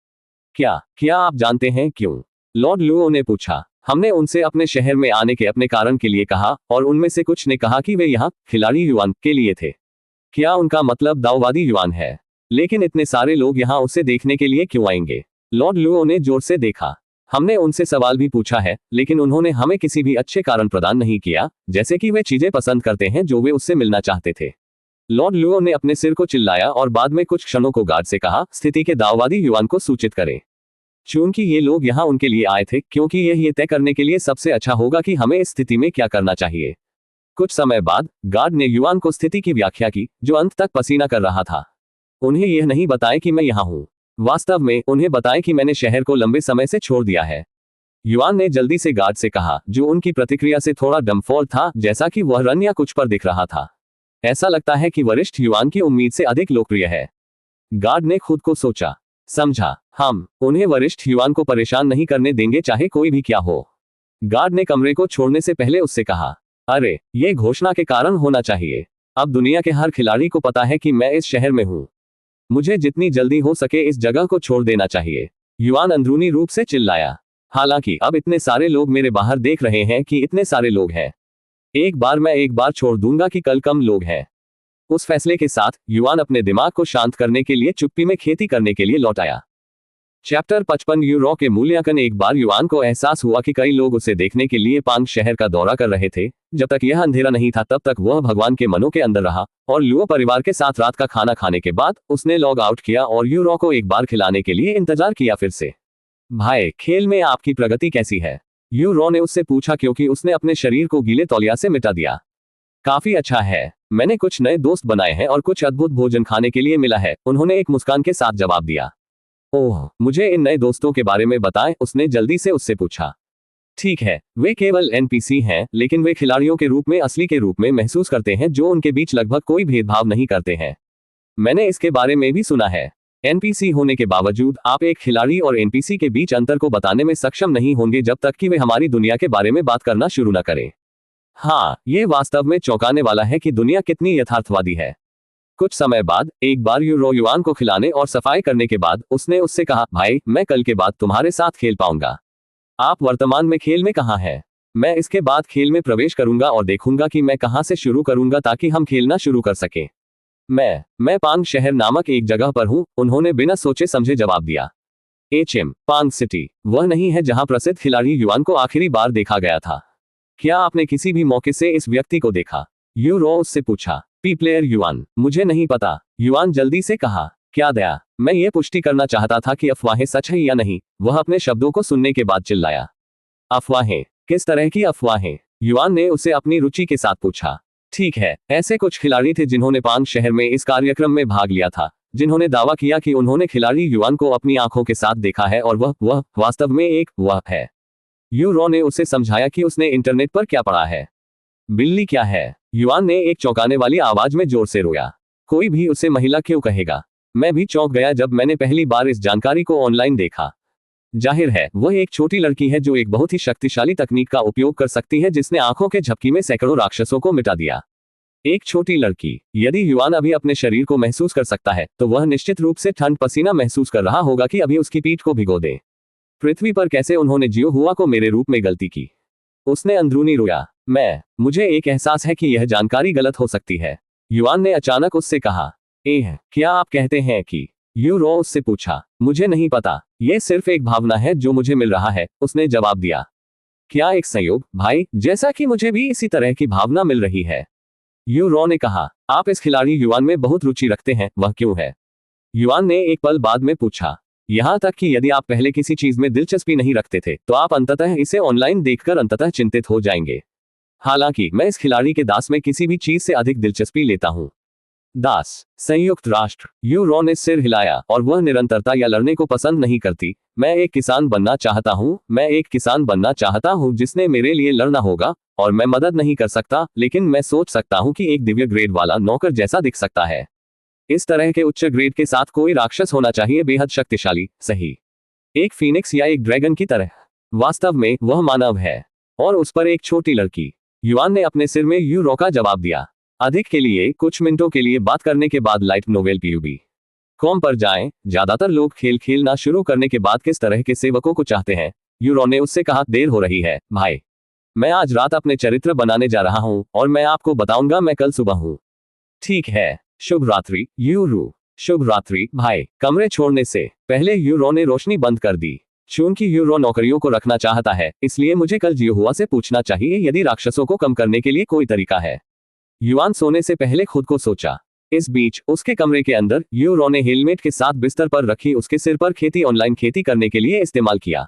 क्या आप जानते हैं क्यों? लॉर्ड लुओ ने पूछा। हमने उनसे अपने शहर में आने के अपने कारण के लिए कहा और उनमें से कुछ ने कहा कि वे यहाँ खिलाड़ी युआन के लिए थे। क्या उनका मतलब दाऊवादी युआन है? लेकिन इतने सारे लोग यहाँ उसे देखने के लिए क्यों आएंगे? लॉर्ड लुओ ने जोर से देखा। हमने उनसे सवाल भी पूछा है, लेकिन उन्होंने हमें किसी भी अच्छे कारण प्रदान नहीं किया, जैसे कि वे चीजें पसंद करते हैं जो वे उससे मिलना चाहते थे। लॉर्ड लुओ ने अपने सिर को चिल्लाया और बाद में कुछ क्षणों को गार्ड से कहा, स्थिति के दाऊवादी युआन को सूचित करें। चूंकि ये लोग यहाँ उनके लिए आए थे, क्योंकि ये तय करने के लिए सबसे अच्छा होगा कि हमें इस स्थिति में क्या करना चाहिए। कुछ समय बाद गार्ड ने युआन को स्थिति की व्याख्या की, जो अंत तक पसीना कर रहा था। उन्हें यह नहीं बताएं कि मैं यहाँ हूँ। वास्तव में उन्हें बताएं कि मैंने शहर को लंबे समय से छोड़ दिया है। युआन ने जल्दी से गार्ड से कहा, जो उनकी प्रतिक्रिया से थोड़ा डम्फॉल था, जैसा कि वह रन या कुछ पर दिख रहा था। ऐसा लगता है कि वरिष्ठ युआन की उम्मीद से अधिक लोकप्रिय है। गार्ड ने खुद को सोचा, समझा, हम उन्हें वरिष्ठ युआन को परेशान नहीं करने देंगे, चाहे कोई भी क्या हो। गार्ड ने कमरे को छोड़ने से पहले उससे कहा, अरे, ये घोषणा के कारण होना चाहिए। अब दुनिया के हर खिलाड़ी को पता है कि मैं इस शहर में हूँ। मुझे जितनी जल्दी हो सके इस जगह को छोड़ देना चाहिए। युआन अंदरूनी रूप से चिल्लाया। हालांकि अब इतने सारे लोग मेरे बाहर देख रहे हैं कि इतने सारे लोग हैं। मैं एक बार छोड़ दूंगा कि कल कम लोग हैं। उस फैसले के साथ युआन अपने दिमाग को शांत करने के लिए चुप्पी में खेती करने के लिए लौट आया। चैप्टर 55 यूरो के मूल्यांकन। एक बार युआन को एहसास हुआ कि कई लोग उसे देखने के लिए पांग शहर का दौरा कर रहे थे। जब तक यह अंधेरा नहीं था तब तक वह भगवान के मनों के अंदर रहा, और लुओ परिवार के साथ रात का खाना खाने के बाद उसने लॉग आउट किया और यूरो को एक बार खिलाने के लिए इंतजार किया। फिर से, भाई, खेल में आपकी प्रगति कैसी है? यूरो ने उससे पूछा, क्योंकि उसने अपने शरीर को गीले तौलिया से मिटा दिया। काफी अच्छा है। मैंने कुछ नए दोस्त बनाए हैं और कुछ अद्भुत भोजन खाने के लिए मिला है, उन्होंने एक मुस्कान के साथ जवाब दिया। ओह, मुझे इन नए दोस्तों के बारे में बताएं, उसने जल्दी से उससे पूछा। ठीक है, वे केवल एनपीसी हैं, लेकिन वे खिलाड़ियों के रूप में असली के रूप में महसूस करते हैं, जो उनके बीच लगभग कोई भेदभाव नहीं करते हैं। मैंने इसके बारे में भी सुना है। एनपीसी होने के बावजूद आप एक खिलाड़ी और एनपीसी के बीच अंतर को बताने में सक्षम नहीं होंगे जब तक कि वे हमारी दुनिया के बारे में बात करना शुरू न करें। हाँ, ये वास्तव में चौंकाने वाला है कि दुनिया कितनी यथार्थवादी है। कुछ समय बाद एक बार युआन को खिलाने और सफाई करने के बाद उसने उससे कहा, भाई, मैं कल के बाद तुम्हारे साथ खेल पाऊंगा। आप वर्तमान में खेल में कहाँ हैं? मैं इसके बाद खेल में प्रवेश करूंगा और देखूंगा कि मैं कहाँ से शुरू करूंगा ताकि हम खेलना शुरू कर सकें। मैं पांग शहर नामक एक जगह पर हूं, उन्होंने बिना सोचे समझे जवाब दिया। पांग सिटी वह नहीं है जहां प्रसिद्ध खिलाड़ी युआन को आखिरी बार देखा गया था। क्या आपने किसी भी मौके से इस व्यक्ति को देखा? यूरो उससे पूछा। पी प्लेयर युआन, मुझे नहीं पता, युआन जल्दी से कहा। क्या दया, मैं ये पुष्टि करना चाहता था कि अफवाहें सच है या नहीं, वह अपने शब्दों को सुनने के बाद चिल्लाया। अफवाहें? किस तरह की अफवाहें? युआन ने उसे अपनी रुचि के साथ पूछा। ठीक है, ऐसे कुछ खिलाड़ी थे जिन्होंने पांग शहर में इस कार्यक्रम में भाग लिया था, जिन्होंने दावा किया कि उन्होंने खिलाड़ी युआन को अपनी आंखों के साथ देखा है और वह वास्तव में एक वह है। यू रॉ ने उसे समझाया कि उसने इंटरनेट पर क्या पढ़ा है। बिल्ली क्या है? युआन ने एक चौंकाने वाली आवाज में जोर से रोया। कोई भी उसे महिला क्यों कहेगा? मैं भी चौंक गया जब मैंने पहली बार इस जानकारी को ऑनलाइन देखा। जाहिर है, वह एक छोटी लड़की है जो एक बहुत ही शक्तिशाली तकनीक का उपयोग कर सकती है जिसने आंखों के झपकी में सैकड़ों राक्षसों को मिटा दिया। एक छोटी लड़की। यदि युआन अभी अपने शरीर को महसूस कर सकता है तो वह निश्चित रूप से ठंड पसीना महसूस कर रहा होगा कि अभी उसकी पीठ को भिगो दे। पृथ्वी पर कैसे उन्होंने जियो हुआ को मेरे रूप में गलती की? उसने अंदरूनी रोया। मुझे एक एहसास है कि यह जानकारी गलत हो सकती है। युआन ने अचानक उससे कहा। क्या आप कहते हैं कि? यू रॉ उससे पूछा। मुझे नहीं पता, यह सिर्फ एक भावना है जो मुझे मिल रहा है, उसने जवाब दिया। क्या एक संयोग, भाई, जैसा कि मुझे भी इसी तरह की भावना मिल रही है। यू रॉ ने कहा। आप इस खिलाड़ी युआन में बहुत रुचि रखते हैं, वह क्यों है? युआन ने एक पल बाद में पूछा। यहां तक कि यदि आप पहले किसी चीज में दिलचस्पी नहीं रखते थे तो आप अंततः इसे ऑनलाइन देखकर अंततः चिंतित हो जाएंगे। हालांकि मैं इस खिलाड़ी के दास में किसी भी चीज से अधिक दिलचस्पी लेता हूं। दास? संयुक्त राष्ट्र? यू रॉ ने सिर हिलाया और वह निरंतरता या लड़ने को पसंद नहीं करती। मैं एक किसान बनना चाहता हूं, मैं एक किसान बनना चाहता हूं जिसने मेरे लिए लड़ना होगा, और मैं मदद नहीं कर सकता, लेकिन मैं सोच सकता हूं कि एक दिव्य ग्रेड वाला नौकर जैसा दिख सकता है। इस तरह के उच्च ग्रेड के साथ कोई राक्षस होना चाहिए, बेहद शक्तिशाली, सही। एक फीनिक्स या एक ड्रैगन की तरह। वास्तव में वह मानव है, और उस पर एक छोटी लड़की। युआन ने अपने सिर में यू रॉ का जवाब दिया। अधिक के लिए कुछ मिनटों के लिए बात करने के बाद लाइट नोवेल PUB.com पर जाएं। ज्यादातर लोग खेल खेलना शुरू करने के बाद किस तरह के सेवकों को चाहते हैं? यू रॉ ने उससे कहा। देर हो रही है भाई, मैं आज रात अपने चरित्र बनाने जा रहा हूं और मैं आपको बताऊंगा मैं कल सुबह हूं। ठीक है, शुभ रात्रि यू रू। शुभ रात्रि भाई। कमरे छोड़ने से पहले यू रॉ ने रोशनी बंद कर दी। चूंकि यू रॉ नौकरियों को रखना चाहता है, इसलिए मुझे कल जियोहुआ से पूछना चाहिए यदि राक्षसों को कम करने के लिए कोई तरीका है। युआन सोने से पहले खुद को सोचा। इस बीच उसके कमरे के अंदर यू रॉ ने हेलमेट के साथ बिस्तर पर रखी उसके सिर पर खेती ऑनलाइन खेती करने के लिए इस्तेमाल किया।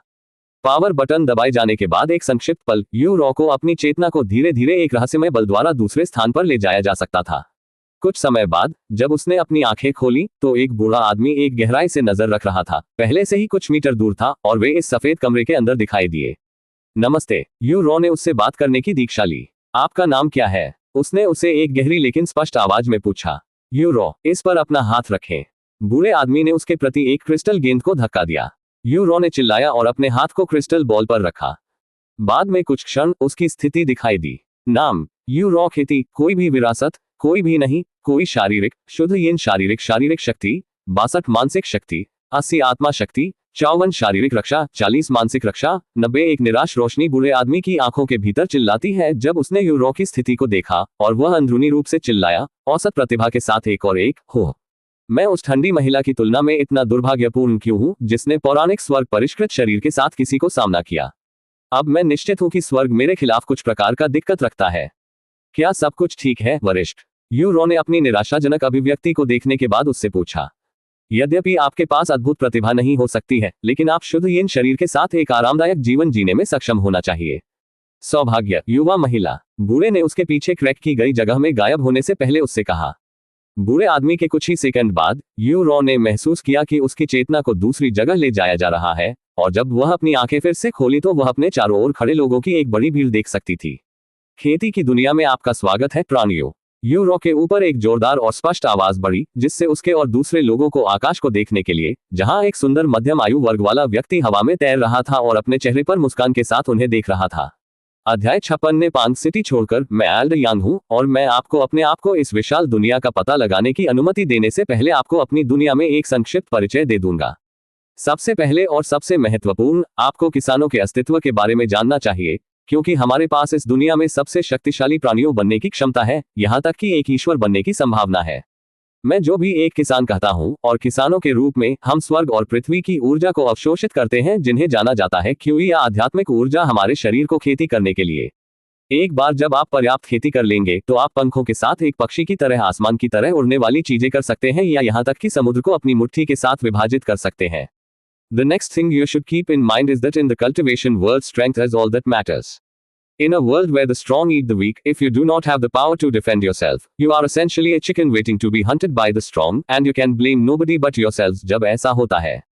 पावर बटन दबाए जाने के बाद एक संक्षिप्त पल यू रॉ को अपनी चेतना को धीरे धीरे एक रहस्यमय बल द्वारा दूसरे स्थान पर ले जाया जा सकता था। कुछ समय बाद जब उसने अपनी आंखें खोली तो एक बूढ़ा आदमी एक गहराई से नजर रख रहा था, पहले से ही कुछ मीटर दूर था, और वे इस सफेद कमरे के अंदर दिखाई दिए। नमस्ते, यू रॉ ने उससे बात करने की दीक्षा ली। आपका नाम क्या है? उसने उसे एक गहरी लेकिन स्पष्ट आवाज में पूछा। यू रॉ, इस पर अपना हाथ रखें। बूढ़े आदमी ने उसके प्रति एक क्रिस्टल गेंद को धक्का दिया। यू रॉ ने चिल्लाया और अपने हाथ को क्रिस्टल बॉल पर रखा। बाद में कुछ क्षण उसकी स्थिति दिखाई दी। नाम यू रॉ खेती, कोई भी विरासत, कोई भी नहीं, कोई शारीरिक, शुद्ध यिन शारीरिक शक्ति, 62 मानसिक शक्ति, 80 आत्मा शक्ति, 54 शारीरिक रक्षा, 40 मानसिक रक्षा, 90 एक निराश रोशनी बूढ़े आदमी की आंखों के भीतर चिल्लाती है जब उसने यू रॉ की स्थिति को देखा, और वह अंदरूनी रूप से चिल्लाया, औसत प्रतिभा के साथ एक और एक, हो। मैं उस ठंडी महिला की तुलना में इतना दुर्भाग्यपूर्ण क्यों हूं जिसने पौराणिक स्वर्ग परिष्कृत शरीर के साथ किसी को सामना किया। अब मैं निश्चित हूं कि स्वर्ग मेरे खिलाफ कुछ प्रकार का दिक्कत रखता है। क्या सब कुछ ठीक है वरिष्ठ? यू रॉ ने अपनी निराशाजनक अभिव्यक्ति को देखने के बाद उससे पूछा। यद्यपि आपके पास अद्भुत प्रतिभा नहीं हो सकती है, लेकिन आप शुद्ध यिन शरीर के साथ एक आरामदायक जीवन जीने में सक्षम होना चाहिए। सौभाग्य, युवा महिला। बूढ़े ने उसके पीछे क्रैक की गई जगह में गायब होने से पहले उससे कहा। बूढ़े आदमी के कुछ ही सेकंड बाद यू रॉ ने महसूस किया कि उसकी चेतना को दूसरी जगह ले जाया जा रहा है, और जब वह अपनी आंखें फिर से खोली तो वह अपने चारों ओर खड़े लोगों की एक बड़ी भीड़ देख सकती थी। खेती की दुनिया में आपका स्वागत है प्राणियों। यू रॉ के ऊपर एक जोरदार और स्पष्ट आवाज बढ़ी, जिससे उसके और दूसरे लोगों को आकाश को देखने के लिए, जहां एक सुंदर मध्यम आयु वर्ग वाला व्यक्ति हवा में तैर रहा था और अपने चेहरे पर मुस्कान के साथ उन्हें देख रहा था। अध्याय 56 ने पांग सिटी छोड़कर, मैं एल्ड यांग हूं, और मैं आपको अपने आप को इस विशाल दुनिया का पता लगाने की अनुमति देने से पहले आपको अपनी दुनिया में एक संक्षिप्त परिचय दे दूंगा। सबसे पहले और सबसे महत्वपूर्ण, आपको किसानों के अस्तित्व के बारे में जानना चाहिए, क्योंकि हमारे पास इस दुनिया में सबसे शक्तिशाली प्राणियों बनने की क्षमता है, यहां तक कि एक ईश्वर बनने की संभावना है। मैं जो भी एक किसान कहता हूं, और किसानों के रूप में हम स्वर्ग और पृथ्वी की ऊर्जा को अवशोषित करते हैं, जिन्हें जाना जाता है क्योंकि यह आध्यात्मिक ऊर्जा हमारे शरीर को खेती करने के लिए। एक बार जब आप पर्याप्त खेती कर लेंगे तो आप पंखों के साथ एक पक्षी की तरह आसमान की तरह उड़ने वाली चीजें कर सकते हैं, या यहां तक कि समुद्र को अपनी मुट्ठी के साथ विभाजित कर सकते हैं। The next thing you should keep in mind is that in the cultivation world, strength is all that matters. In a world where the strong eat the weak, if you do not have the power to defend yourself, you are essentially a chicken waiting to be hunted by the storm, and you can blame nobody but yourselves जब ऐसा होता है।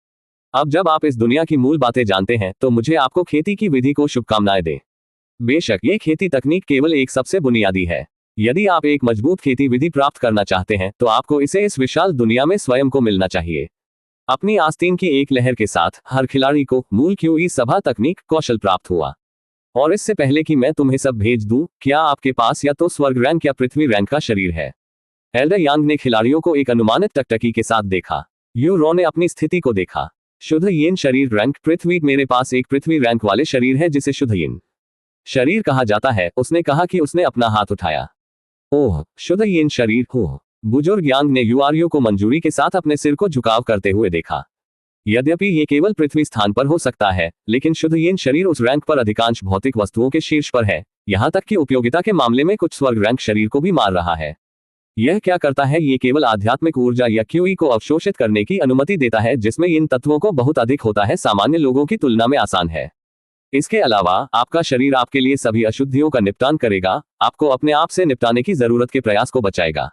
अब जब आप इस दुनिया की मूल बातें जानते हैं, तो मुझे आपको खेती की विधि को शुभकामनाएं दें। बेशक ये खेती तकनीक केवल एक सबसे बुनियादी है। यदि आप एक मजबूत खेती विधि प्राप्त करना चाहते हैं, तो आपको इसे इस विशाल दुनिया में स्वयं को मिलना चाहिए। अपनी आस्तीन की एक लहर के साथ हर खिलाड़ी को मूल QE सभा तकनीक कौशल प्राप्त हुआ। और इससे पहले कि मैं तुम्हें सब भेज दूं, क्या आपके पास या तो स्वर्ग रैंक या पृथ्वी रैंक का शरीर है? एल्डर यांग ने खिलाड़ियों को एक अनुमानित टकटकी के साथ देखा। यू रो ने अपनी स्थिति को देखा। शुद्ध यीन शरीर रैंक पृथ्वी। मेरे पास एक पृथ्वी रैंक वाले शरीर है जिसे शुद्ध यीन शरीर कहा जाता है। उसने कहा कि उसने अपना हाथ उठाया। ओह, शुद्ध यीन शरीर हो। बुजुर्ग यांग ने युआरयू को मंजूरी के साथ अपने सिर को झुकाव करते हुए देखा। यद्यपि ये केवल पृथ्वी स्थान पर हो सकता है, लेकिन शुद्ध यीन शरीर उस रैंक पर अधिकांश भौतिक वस्तुओं के शीर्ष पर है, यहां तक कि उपयोगिता के मामले में कुछ स्वर्ग रैंक शरीर को भी मार रहा है। यह क्या करता है? ये केवल आध्यात्मिक ऊर्जा या QE को अवशोषित करने की अनुमति देता है, जिसमें इन तत्वों को बहुत अधिक होता है, सामान्य लोगों की तुलना में आसान है। इसके अलावा आपका शरीर आपके लिए सभी अशुद्धियों का निपटान करेगा, आपको अपने आप से निपटाने की जरूरत के प्रयास को बचाएगा।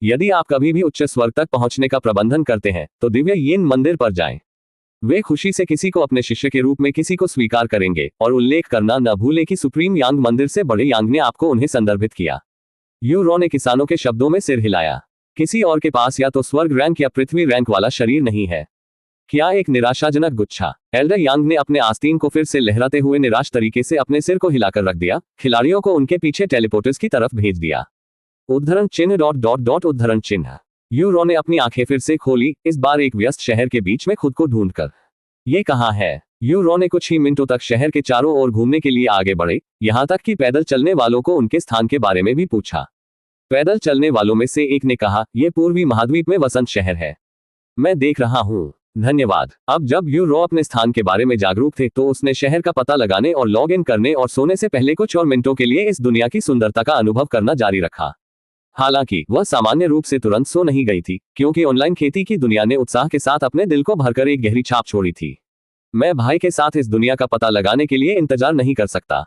यदि आप कभी भी उच्च स्वर्ग तक पहुंचने का प्रबंधन करते हैं, तो दिव्य यीन मंदिर पर जाएं। वे खुशी से किसी को अपने शिष्य के रूप में किसी को स्वीकार करेंगे, और उल्लेख करना न भूलें कि सुप्रीम यांग मंदिर से बड़े यांग ने आपको उन्हें संदर्भित किया। यू रो ने किसानों के शब्दों में सिर हिलाया। किसी और के पास या तो स्वर्ग रैंक या पृथ्वी रैंक वाला शरीर नहीं है। क्या एक निराशाजनक गुच्छा। एल्डर यांग ने अपने आस्तीन को फिर से लहराते हुए निराश तरीके से अपने सिर को हिलाकर रख दिया, खिलाड़ियों को उनके पीछे टेलीपोर्टर्स की तरफ भेज दिया। उद्धरण चिन्ह ... उद्धरण चिन्ह। यू रो ने अपनी आंखें फिर से खोली, इस बार एक व्यस्त शहर के बीच में खुद को ढूंढकर। ये कहाँ है? यू रो ने कुछ ही मिनटों तक शहर के चारों ओर घूमने के लिए आगे बढ़े, यहां तक कि पैदल चलने वालों को उनके स्थान के बारे में भी पूछा। पैदल चलने वालों में से एक ने कहा, यह पूर्वी महाद्वीप में वसंत शहर है। मैं देख रहा हूँ, धन्यवाद। अब जब यू रो अपने स्थान के बारे में जागरूक थे, तो उसने शहर का पता लगाने और लॉग इन करने और सोने से पहले कुछ और मिनटों के लिए इस दुनिया की सुंदरता का अनुभव करना जारी रखा। हालांकि वह सामान्य रूप से तुरंत सो नहीं गई थी, क्योंकि ऑनलाइन खेती की दुनिया ने उत्साह के साथ अपने दिल को भरकर एक गहरी छाप छोड़ी थी। मैं भाई के साथ इस दुनिया का पता लगाने के लिए इंतजार नहीं कर सकता,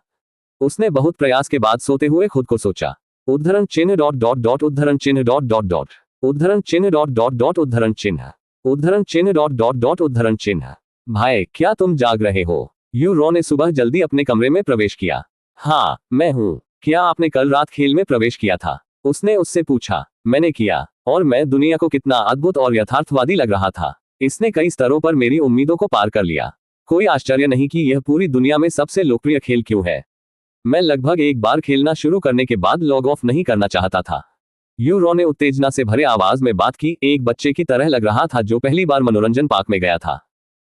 उसने बहुत प्रयास के बाद सोते हुए खुद को सोचा। उद्धरण चिन्ह ... उद्धरण चिन्ह ... उद्धरण चिन्ह ... उद्धरण चिन्ह। उद्धरण चिन्ह ... उद्धरण चिन्ह। भाई, क्या तुम जाग रहे हो? यू रो ने सुबह जल्दी अपने कमरे में प्रवेश किया। हाँ, मैं हूँ। क्या आपने कल रात खेल में प्रवेश किया था? उसने उससे पूछा। मैंने किया, और मैं दुनिया को कितना अद्भुत और यथार्थवादी लग रहा था। इसने कई स्तरों पर मेरी उम्मीदों को पार कर लिया। कोई आश्चर्य नहीं कि यह पूरी दुनिया में सबसे लोकप्रिय खेल क्यों है। मैं लगभग एक बार खेलना शुरू करने के बाद लॉग ऑफ नहीं करना चाहता था। यू रो ने उत्तेजना से भरे आवाज में बात की, एक बच्चे की तरह लग रहा था जो पहली बार मनोरंजन पार्क में गया था।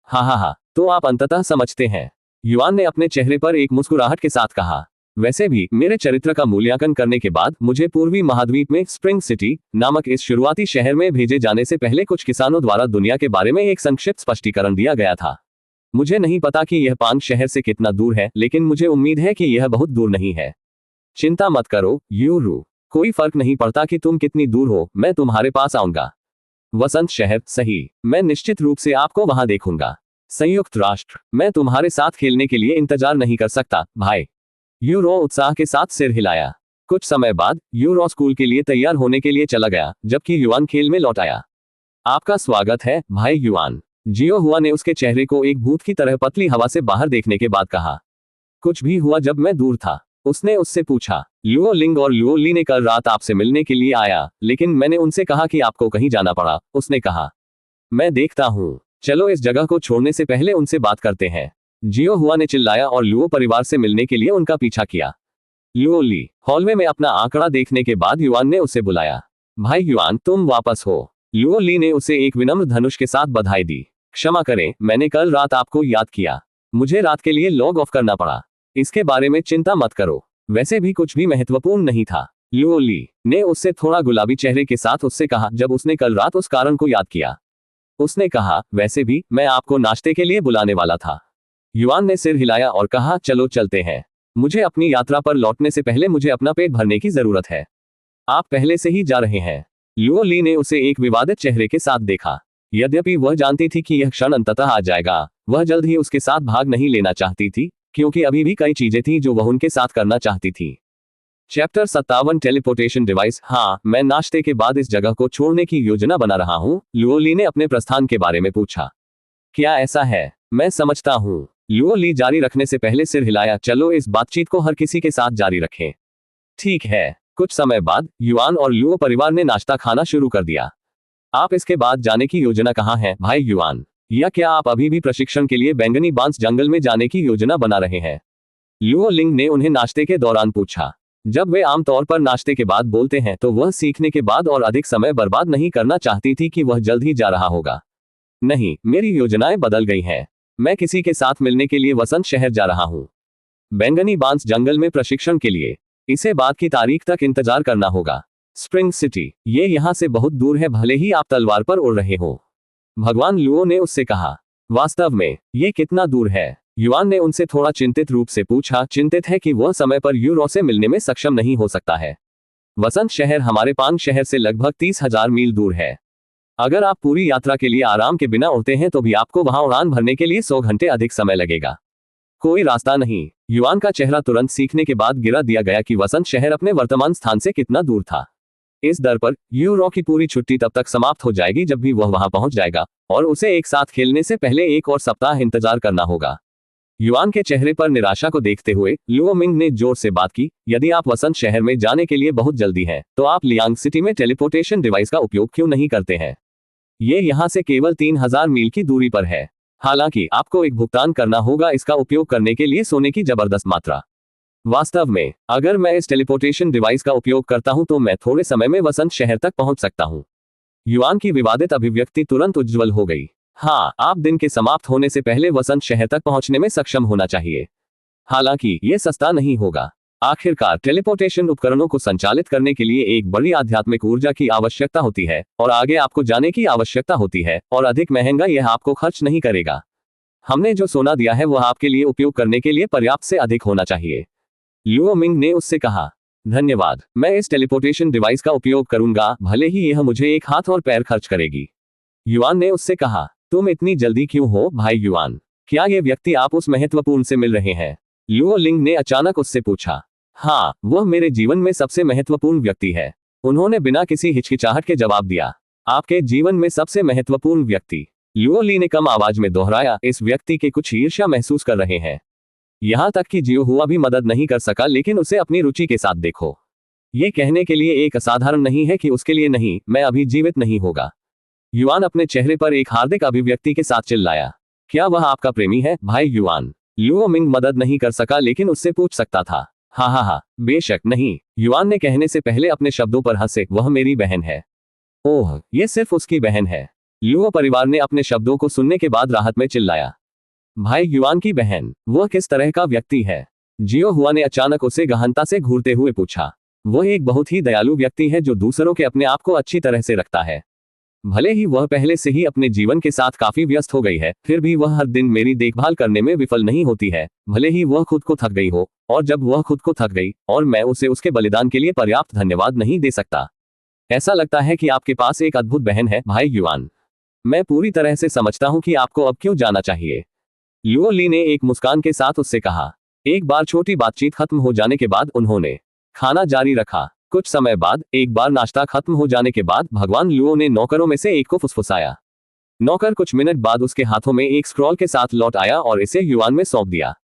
हा, तो आप अंततः समझते हैं। युआन ने अपने चेहरे पर एक मुस्कुराहट के साथ कहा। वैसे भी मेरे चरित्र का मूल्यांकन करने के बाद मुझे पूर्वी महाद्वीप में स्प्रिंग सिटी नामक इस शुरुआती शहर में भेजे जाने से पहले कुछ किसानों द्वारा दुनिया के बारे में एक संक्षिप्त स्पष्टीकरण दिया गया था। मुझे नहीं पता कि यह पांग शहर से कितना दूर है, लेकिन मुझे उम्मीद है कि यह बहुत दूर नहीं है। चिंता मत करो, यूरू। कोई फर्क नहीं पड़ता कि तुम कितनी दूर हो, मैं तुम्हारे पास आऊंगा। वसंत शहर, सही। मैं निश्चित रूप से आपको वहां देखूंगा। संयुक्त राष्ट्र, मैं तुम्हारे साथ खेलने के लिए इंतजार नहीं कर सकता, भाई। यू रो उत्साह के साथ सिर हिलाया। कुछ समय बाद यू रो स्कूल के लिए तैयार होने के लिए चला गया, जबकि युआन खेल में लौट आया। आपका स्वागत है, भाई युआन। जियो हुआ ने उसके चेहरे को एक भूत की तरह पतली हवा से बाहर देखने के बाद कहा। कुछ भी हुआ जब मैं दूर था? उसने उससे पूछा। लुओ लिंग और लुओ ली ने कल रात आपसे मिलने के लिए आया, लेकिन मैंने उनसे कहा कि आपको कहीं जाना पड़ा, उसने कहा। मैं देखता हूँ। चलो इस जगह को छोड़ने से पहले उनसे बात करते हैं। जियो हुआ ने चिल्लाया और लुओ परिवार से मिलने के लिए उनका पीछा किया। लुओ ली। हॉलवे में अपना आंकड़ा देखने के बाद युआन ने उसे बुलाया। भाई युआन, तुम वापस हो। लुओ ली ने उसे एक विनम्र धनुष के साथ बधाई दी। क्षमा करें, मैंने कल रात आपको याद किया। मुझे रात के लिए लॉग ऑफ करना पड़ा। इसके बारे में चिंता मत करो, वैसे भी कुछ भी महत्वपूर्ण नहीं था। लुओ ली ने उससे थोड़ा गुलाबी चेहरे के साथ उससे कहा जब उसने कल रात उस कारण को याद किया। उसने कहा, वैसे भी मैं आपको नाश्ते के लिए बुलाने वाला था। युआन ने सिर हिलाया और कहा, चलो चलते हैं। मुझे अपनी यात्रा पर लौटने से पहले मुझे अपना पेट भरने की जरूरत है। आप पहले से ही जा रहे हैं। लुओ ली ने उसे एक विवादित चेहरे के साथ देखा। यद्यपि वह जानती थी कि यह क्षण अंततः आ जाएगा, वह जल्द ही उसके साथ भाग नहीं लेना चाहती थी, क्योंकि अभी भी कई चीजें थी जो वह उनके साथ करना चाहती थी। Chapter 57 teleportation device. हाँ, मैं नाश्ते के बाद इस जगह को छोड़ने की योजना बना रहा हूँ, लुओ ली ने अपने प्रस्थान के बारे में पूछा। क्या ऐसा है? मैं समझता हूँ। लुओ ली जारी रखने से पहले सिर हिलाया। चलो इस बातचीत को हर किसी के साथ जारी रखें। ठीक है। कुछ समय बाद युआन और लुओ परिवार ने नाश्ता खाना शुरू कर दिया। आप इसके बाद जाने की योजना कहाँ है, भाई युआन? या क्या आप अभी भी प्रशिक्षण के लिए बैंगनी बांस जंगल में जाने की योजना बना रहे हैं? लुओ लिंग ने उन्हें नाश्ते के दौरान पूछा। जब वे आमतौर पर नाश्ते के बाद बोलते हैं तो वह सीखने के बाद और अधिक समय बर्बाद नहीं करना चाहती थी कि वह जल्द ही जा रहा होगा। नहीं, मेरी योजनाएं बदल गई हैं। मैं किसी के साथ मिलने के लिए वसंत शहर जा रहा हूँ। बैंगनी बांस जंगल में प्रशिक्षण के लिए। इसे बाद की तारीख तक इंतजार करना होगा। स्प्रिंग सिटी, ये यहाँ से बहुत दूर है, भले ही आप तलवार पर उड़ रहे हो। भगवान लुओ ने उससे कहा। वास्तव में ये कितना दूर है? युआन ने उनसे थोड़ा चिंतित रूप से पूछा। चिंतित है कि वह समय पर यूरो से मिलने में सक्षम नहीं हो सकता है। वसंत शहर हमारे पांग शहर से लगभग 30,000 मील दूर है। अगर आप पूरी यात्रा के लिए आराम के बिना उड़ते हैं तो भी आपको वहां उड़ान भरने के लिए 100 घंटे अधिक समय लगेगा। कोई रास्ता नहीं। युआन का चेहरा तुरंत सीखने के बाद गिरा दिया गया कि वसंत शहर अपने वर्तमान स्थान से कितना दूर था। इस दर पर यूरो की पूरी छुट्टी तब तक समाप्त हो जाएगी जब भी वह वहां पहुंच जाएगा, और उसे एक साथ खेलने से पहले 1 और सप्ताह इंतजार करना होगा। युआन के चेहरे पर निराशा को देखते हुए लुओ मिंग ने जोर से बात की। यदि आप वसंत शहर में जाने के लिए बहुत जल्दी हैं, तो आप लियांग सिटी में टेलीपोर्टेशन डिवाइस का उपयोग क्यों नहीं करते हैं? ये यहाँ से केवल 3000 मील की दूरी पर है। हालांकि आपको एक भुगतान करना होगा इसका उपयोग करने के लिए सोने की जबरदस्त मात्रा। वास्तव में अगर मैं इस टेलीपोर्टेशन डिवाइस का उपयोग करता हूं तो मैं थोड़े समय में वसंत शहर तक पहुंच सकता हूं। युआन की विवादित अभिव्यक्ति तुरंत उज्ज्वल हो गई। हाँ, आप दिन के समाप्त होने से पहले वसंत शहर तक पहुंचने में सक्षम होना चाहिए। हालांकि यह सस्ता नहीं होगा। आखिरकार टेलीपोर्टेशन उपकरणों को संचालित करने के लिए एक बड़ी आध्यात्मिक ऊर्जा की आवश्यकता होती है, और आगे आपको जाने की आवश्यकता होती है, और अधिक महंगा यह आपको खर्च नहीं करेगा। हमने जो सोना दिया है वह आपके लिए उपयोग करने के लिए पर्याप्त से अधिक होना चाहिए। लुओ मिंग ने उससे कहा। धन्यवाद, मैं इस टेलीपोर्टेशन डिवाइस का उपयोग करूंगा, भले ही यह मुझे एक हाथ और पैर खर्च करेगी। युआन ने उससे कहा। तुम इतनी जल्दी क्यों हो, भाई युआन? क्या ये व्यक्ति आप उस महत्वपूर्ण से मिल रहे हैं? लुओ लिंग ने अचानक उससे पूछा। हाँ, वह मेरे जीवन में सबसे महत्वपूर्ण व्यक्ति है। उन्होंने बिना किसी हिचकिचाहट के जवाब दिया। आपके जीवन में सबसे महत्वपूर्ण व्यक्ति? लुओ ली ने कम आवाज में दोहराया। इस व्यक्ति के कुछ ईर्ष्या महसूस कर रहे हैं। यहाँ तक कि जियो हुआ भी मदद नहीं कर सका, लेकिन उसे अपनी रुचि के साथ देखो। ये कहने के लिए एक असाधारण नहीं है कि उसके लिए नहीं, मैं अभी जीवित नहीं होगा। युआन अपने चेहरे पर एक हार्दिक अभिव्यक्ति के साथ चिल्लाया। क्या वह आपका प्रेमी है, भाई युआन? लुओ मिंग मदद नहीं कर सका, लेकिन उससे पूछ सकता था। हा, बेशक नहीं। युआन ने कहने से पहले अपने शब्दों पर हंसे। वह मेरी बहन है। ओह, ये सिर्फ उसकी बहन है। लुओ परिवार ने अपने शब्दों को सुनने के बाद राहत में चिल्लाया। भाई युआन की बहन? वह किस तरह का व्यक्ति है? जियो हुआ ने अचानक उसे गहनता से घूरते हुए पूछा। वह एक बहुत ही दयालु व्यक्ति है जो दूसरों के अपने आप को अच्छी तरह से रखता है। भले ही वह पहले से ही अपने जीवन के साथ काफी व्यस्त हो गई है, फिर भी वह हर दिन मेरी देखभाल करने में विफल नहीं होती है, भले ही वह खुद को थक गई हो। और जब वह खुद को थक गई, और मैं उसे उसके बलिदान के लिए पर्याप्त धन्यवाद नहीं दे सकता। ऐसा लगता है कि आपके पास एक अद्भुत बहन है, भाई युआन। मैं पूरी तरह से समझता हूं कि आपको अब क्यों जाना चाहिए। लुओ ली ने एक मुस्कान के साथ उससे कहा। एक बार छोटी बातचीत खत्म हो जाने के बाद उन्होंने खाना जारी रखा। कुछ समय बाद, एक बार नाश्ता खत्म हो जाने के बाद, भगवान लुओ ने नौकरों में से एक को फुसफुसाया। नौकर कुछ मिनट बाद उसके हाथों में एक स्क्रॉल के साथ लौट आया और इसे युआन में सौंप दिया।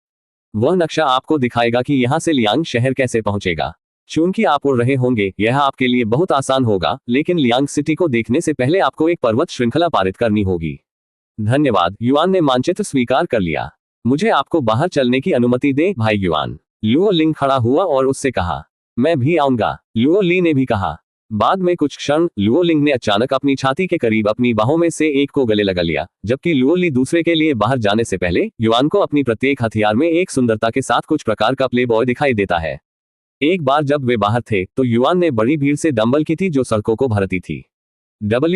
वह नक्शा आपको दिखाएगा कि यहां से लियांग शहर कैसे पहुंचेगा। चूंकि आप उड़ रहे होंगे, यह आपके लिए बहुत आसान होगा, लेकिन लियांग सिटी को देखने से पहले आपको एक पर्वत श्रृंखला पारित करनी होगी। धन्यवाद। युआन ने मानचित्र स्वीकार कर लिया। मुझे आपको बाहर चलने की अनुमति दें, भाई युआन। लुओ लिंग खड़ा हुआ और उससे कहा। मैं भी आऊंगा, लुओ ली ने भी कहा। बाद में कुछ क्षण, लुओ लिंग ने अचानक अपनी छाती के करीब अपनी बाहों में से एक को गले लगा लिया, जबकि लुओ ली दूसरे के लिए बाहर जाने से पहले युआन को अपनी प्रत्येक हथियार में एक सुंदरता के साथ कुछ प्रकार का प्ले बॉय दिखाई देता है। एक बार जब वे बाहर थे तो युआन ने बड़ी भीड़ से डंबल की थी जो सड़कों को भरती थी।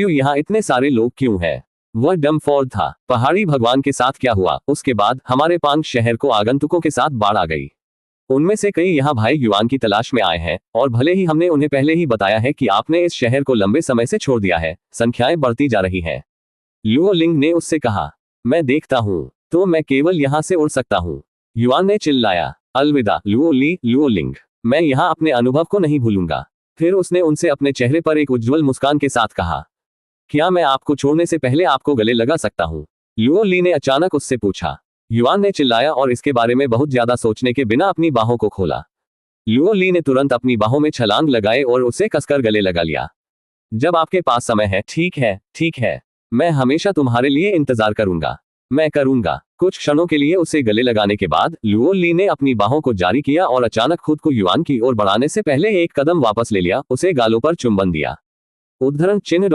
यहाँ इतने सारे लोग क्यों है? वह डम्फोर्ड था। पहाड़ी भगवान के साथ क्या हुआ? उसके बाद हमारे पांग शहर को आगंतुकों के साथ बाढ़ आ गई। उनमें से कई यहाँ भाई युआन की तलाश में आए हैं, और भले ही हमने उन्हें पहले ही बताया है कि आपने इस शहर को लंबे समय से छोड़ दिया है, संख्याएं बढ़ती जा रही हैं। लुओ लिंग ने उससे कहा। मैं देखता हूँ, तो मैं केवल यहाँ से उड़ सकता हूँ। युआन ने चिल्लाया। अलविदा लुओ ली, लुओ लिंग। मैं यहाँ अपने अनुभव को नहीं भूलूंगा। फिर उसने उनसे अपने चेहरे पर एक उज्ज्वल मुस्कान के साथ कहा, क्या मैं आपको छोड़ने से पहले आपको गले लगा सकता हूँ? लुओ ली ने अचानक उससे पूछा। युआन ने चिल्लाया और इसके बारे में बहुत ज्यादा सोचने के बिना अपनी बाहों को खोला। लुओ ली ने तुरंत अपनी बाहों में छलांग लगाए और उसे कसकर गले लगा लिया। जब आपके पास समय है, ठीक है, ठीक है। मैं हमेशा तुम्हारे लिए इंतजार करूंगा। मैं करूंगा। कुछ क्षणों के लिए उसे गले लगाने के बाद लुओ ली ने अपनी बाहों को जारी किया और अचानक खुद को युआन की ओर बढ़ाने से पहले एक कदम वापस ले लिया, उसे गालों पर चुंबन दिया। उद्धरण चिन्ह ...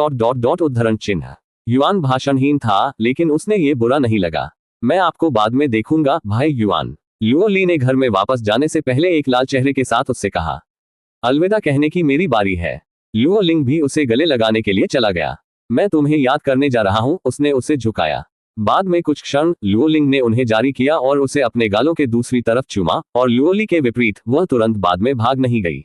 उद्धरण चिन्ह। युआन भाषणहीन था, लेकिन उसने ये बुरा नहीं लगा। मैं आपको बाद में देखूंगा, भाई युआन। लुओ ली ने घर में वापस जाने से पहले एक लाल चेहरे के साथ उससे कहा। अलविदा कहने की मेरी बारी है। लुओ लिंग भी उसे गले लगाने के लिए चला गया। मैं तुम्हें याद करने जा रहा हूं, उसने उसे झुकाया। बाद में कुछ क्षण लुओ लिंग ने उन्हें जारी किया और उसे अपने गालों के दूसरी तरफ चूमा, और लुओ ली के विपरीत वह तुरंत बाद में भाग नहीं गई।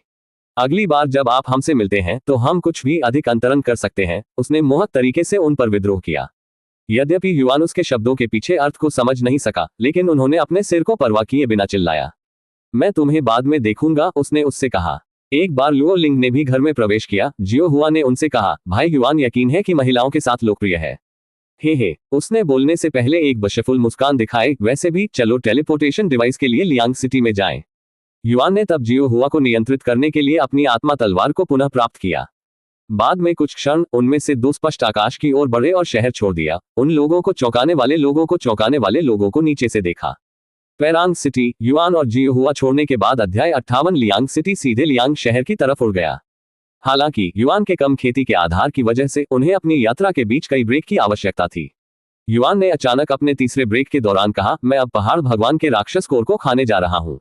अगली बार जब आप हमसे मिलते हैं तो हम कुछ भी अधिक अंतरण कर सकते हैं, उसने मोहक तरीके से उन पर विद्रोह किया। यद्यपि युआन उसके शब्दों के पीछे अर्थ को समझ नहीं सका, लेकिन उन्होंने अपने सिर को परवाह किए बिना चिल्लाया। मैं तुम्हें बाद में देखूंगा, उसने उससे कहा। एक बार लुओ लिंग ने भी घर में प्रवेश किया। जियो हुआ ने उनसे कहा, भाई युआन यकीन है कि महिलाओं के साथ लोकप्रिय है। हे, उसने बोलने से पहले एक बशफुल मुस्कान दिखाए। वैसे भी चलो टेलीपोर्टेशन डिवाइस के लिए लियांग सिटी में जाएं। युआन ने तब जियो हुआ को नियंत्रित करने के लिए अपनी आत्मा तलवार को पुनः प्राप्त किया। बाद में कुछ क्षण उनमें से दो स्पष्ट आकाश की ओर बढ़े और शहर छोड़ दिया। उन लोगों को चौंकाने वाले लोगों को नीचे से देखा। पेरांग सिटी, युआन और जियो हुआ छोड़ने के बाद अध्याय 58 लियांग सिटी सीधे लियांग शहर की तरफ उड़ गया। हालांकि युआन के कम खेती के आधार की वजह से उन्हें अपनी यात्रा के बीच कई ब्रेक की आवश्यकता थी। युआन ने अचानक अपने तीसरे ब्रेक के दौरान कहा, मैं अब पहाड़ भगवान के राक्षस कोर को खाने जा रहा हूं।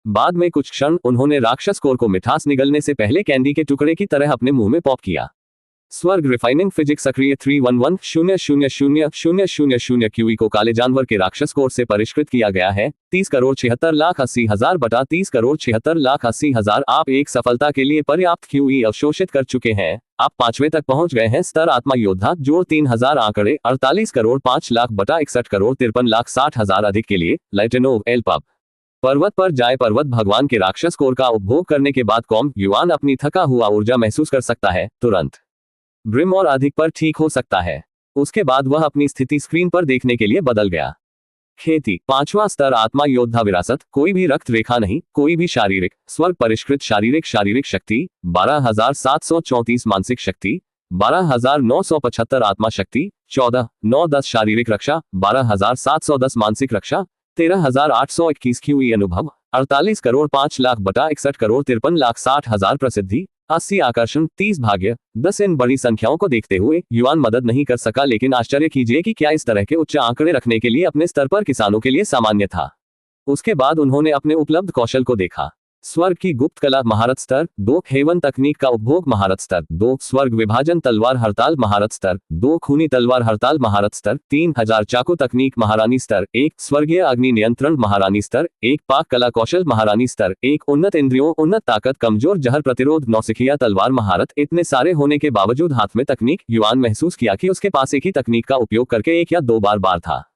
बाद में कुछ क्षण उन्होंने राक्षस कोर को मिठास निगलने से पहले कैंडी के टुकड़े की तरह अपने मुंह में पॉप किया। स्वर्ग रिफाइनिंग फिजिक्स सक्रिय 311000000 क्यूई को काले जानवर के राक्षस कोर से परिष्कृत किया गया है। 30,76,80,000 बटा 30,76,80,000। आप एक सफलता के लिए पर्याप्त क्यूई अवशोषित कर चुके हैं। आप 5वें तक पहुंच गए हैं। स्तर आत्मा योद्धा जोड़ 3000 आंकड़े 48 करोड़ 5 लाख बटा 61 करोड़ 53 लाख 60,000 अधिक के लिए लाइटेनोव एल पब। पर्वत पर जाए। पर्वत भगवान के राक्षस कोर का उपभोग करने के बाद युआन अपनी थका हुआ ऊर्जा महसूस कर सकता है, तुरंत ब्रिम और अधिक पर ठीक हो सकता है। उसके बाद वह अपनी स्थिति स्क्रीन पर देखने के लिए बदल गया। खेती 5वां स्तर आत्मा योद्धा विरासत, कोई भी रक्त रेखा नहीं, कोई भी शारीरिक स्वर्ग परिष्कृत शारीरिक शक्ति 12,734 मानसिक शक्ति 12,975 आत्मा शक्ति 14,910 शारीरिक रक्षा 12,710 मानसिक रक्षा 13,821 क्यूई अनुभव 48 करोड़ 5 लाख बटा 61 करोड़ 53 लाख 60,000 प्रसिद्धि 80 आकर्षण 30 भाग्य 10। इन बड़ी संख्याओं को देखते हुए युआन मदद नहीं कर सका, लेकिन आश्चर्य कीजिए कि क्या इस तरह के उच्च आंकड़े रखने के लिए अपने स्तर पर किसानों के लिए सामान्य था। उसके बाद उन्होंने अपने उपलब्ध कौशल को देखा। स्वर्ग की गुप्त कला महारत स्तर 2, हेवन तकनीक का उपभोग महारत स्तर 2, स्वर्ग विभाजन तलवार हड़ताल महारत स्तर 2, खूनी तलवार हड़ताल महारत स्तर 3000 चाकू तकनीक महारानी स्तर 1, स्वर्गीय अग्नि नियंत्रण महारानी स्तर 1, पाक कला कौशल महारानी स्तर 1, उन्नत इंद्रियों उन्नत ताकत कमजोर जहर प्रतिरोध नौसिखिया तलवार महारत। इतने सारे होने के बावजूद हाथ में तकनीक, युआन महसूस किया कि उसके पास एक ही तकनीक का उपयोग करके एक या दो बार था।